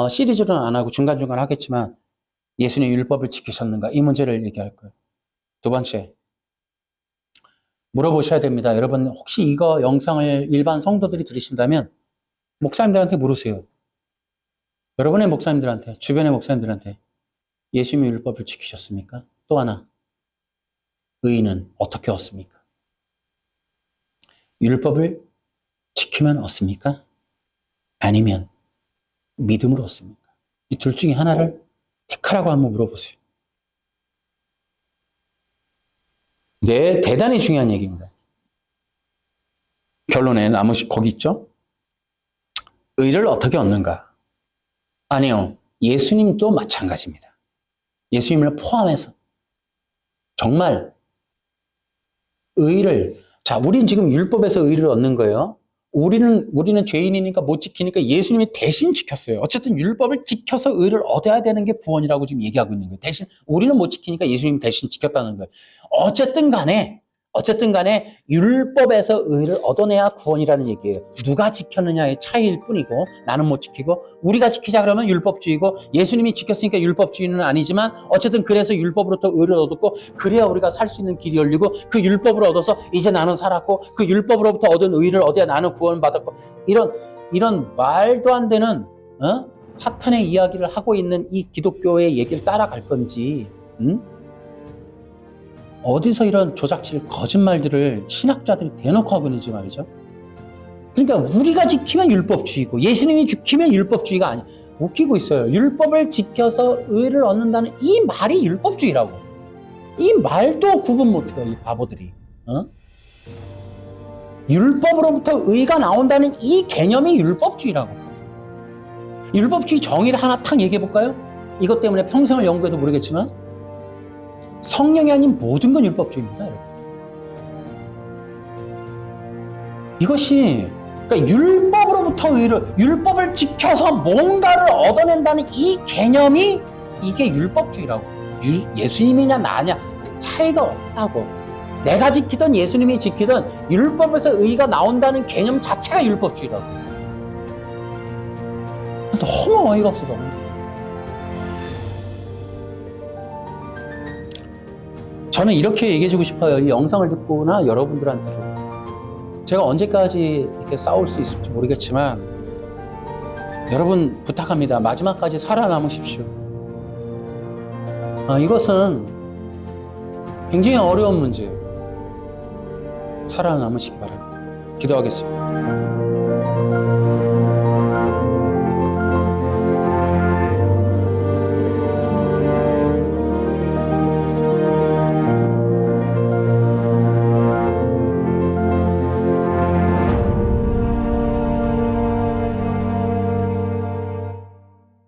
시리즈로는 안 하고 중간중간 하겠지만 예수님 율법을 지키셨는가? 이 문제를 얘기할 거예요. 두 번째, 물어보셔야 됩니다. 여러분, 혹시 이거 영상을 일반 성도들이 들으신다면 목사님들한테 물으세요. 여러분의 목사님들한테, 주변의 목사님들한테 예수님의 율법을 지키셨습니까? 또 하나, 의인은 어떻게 얻습니까? 율법을 지키면 얻습니까? 아니면 믿음으로 얻습니까? 이 둘 중에 하나를 택하라고 한번 물어보세요. 네, 대단히 중요한 얘기입니다. 결론에 거기 있죠? 의를 어떻게 얻는가? 아니요, 예수님도 마찬가지입니다. 예수님을 포함해서 정말 의를, 자, 우린 지금 율법에서 의를 얻는 거예요. 우리는 죄인이니까 못 지키니까 예수님이 대신 지켰어요. 어쨌든 율법을 지켜서 의를 얻어야 되는 게 구원이라고 지금 얘기하고 있는 거예요. 대신 우리는 못 지키니까 예수님이 대신 지켰다는 거예요. 어쨌든 간에 율법에서 의를 얻어내야 구원이라는 얘기예요. 누가 지켰느냐의 차이일 뿐이고, 나는 못 지키고, 우리가 지키자 그러면 율법주의고, 예수님이 지켰으니까 율법주의는 아니지만 어쨌든 그래서 율법으로부터 의를 얻었고, 그래야 우리가 살 수 있는 길이 열리고, 그 율법을 얻어서 이제 나는 살았고, 그 율법으로부터 얻은 의를 얻어야 나는 구원받았고, 이런 말도 안 되는 사탄의 이야기를 하고 있는 이 기독교의 얘기를 따라갈 건지, 어디서 이런 조작질, 거짓말들을 신학자들이 대놓고 하고 있는지 말이죠. 그러니까 우리가 지키면 율법주의고 예수님이 지키면 율법주의가 아니야. 웃기고 있어요. 율법을 지켜서 의를 얻는다는 이 말이 율법주의라고. 이 말도 구분 못해요, 이 바보들이. 율법으로부터 의가 나온다는 이 개념이 율법주의라고. 율법주의 정의를 하나 탁 얘기해 볼까요? 이것 때문에 평생을 연구해도 모르겠지만 성령이 아닌 모든 건 율법주의입니다. 여러분. 이것이 그러니까 율법으로부터 의를, 율법을 지켜서 뭔가를 얻어낸다는 이 개념이 이게 율법주의라고. 예수님이냐 나냐 차이가 없다고. 내가 지키든 예수님이 지키든 율법에서 의가 나온다는 개념 자체가 율법주의라고. 너무 어이가 없어. 너무. 저는 이렇게 얘기해주고 싶어요. 이 영상을 듣거나 여러분들한테도. 제가 언제까지 이렇게 싸울 수 있을지 모르겠지만 여러분 부탁합니다. 마지막까지 살아남으십시오. 이것은 굉장히 어려운 문제예요. 살아남으시기 바랍니다. 기도하겠습니다.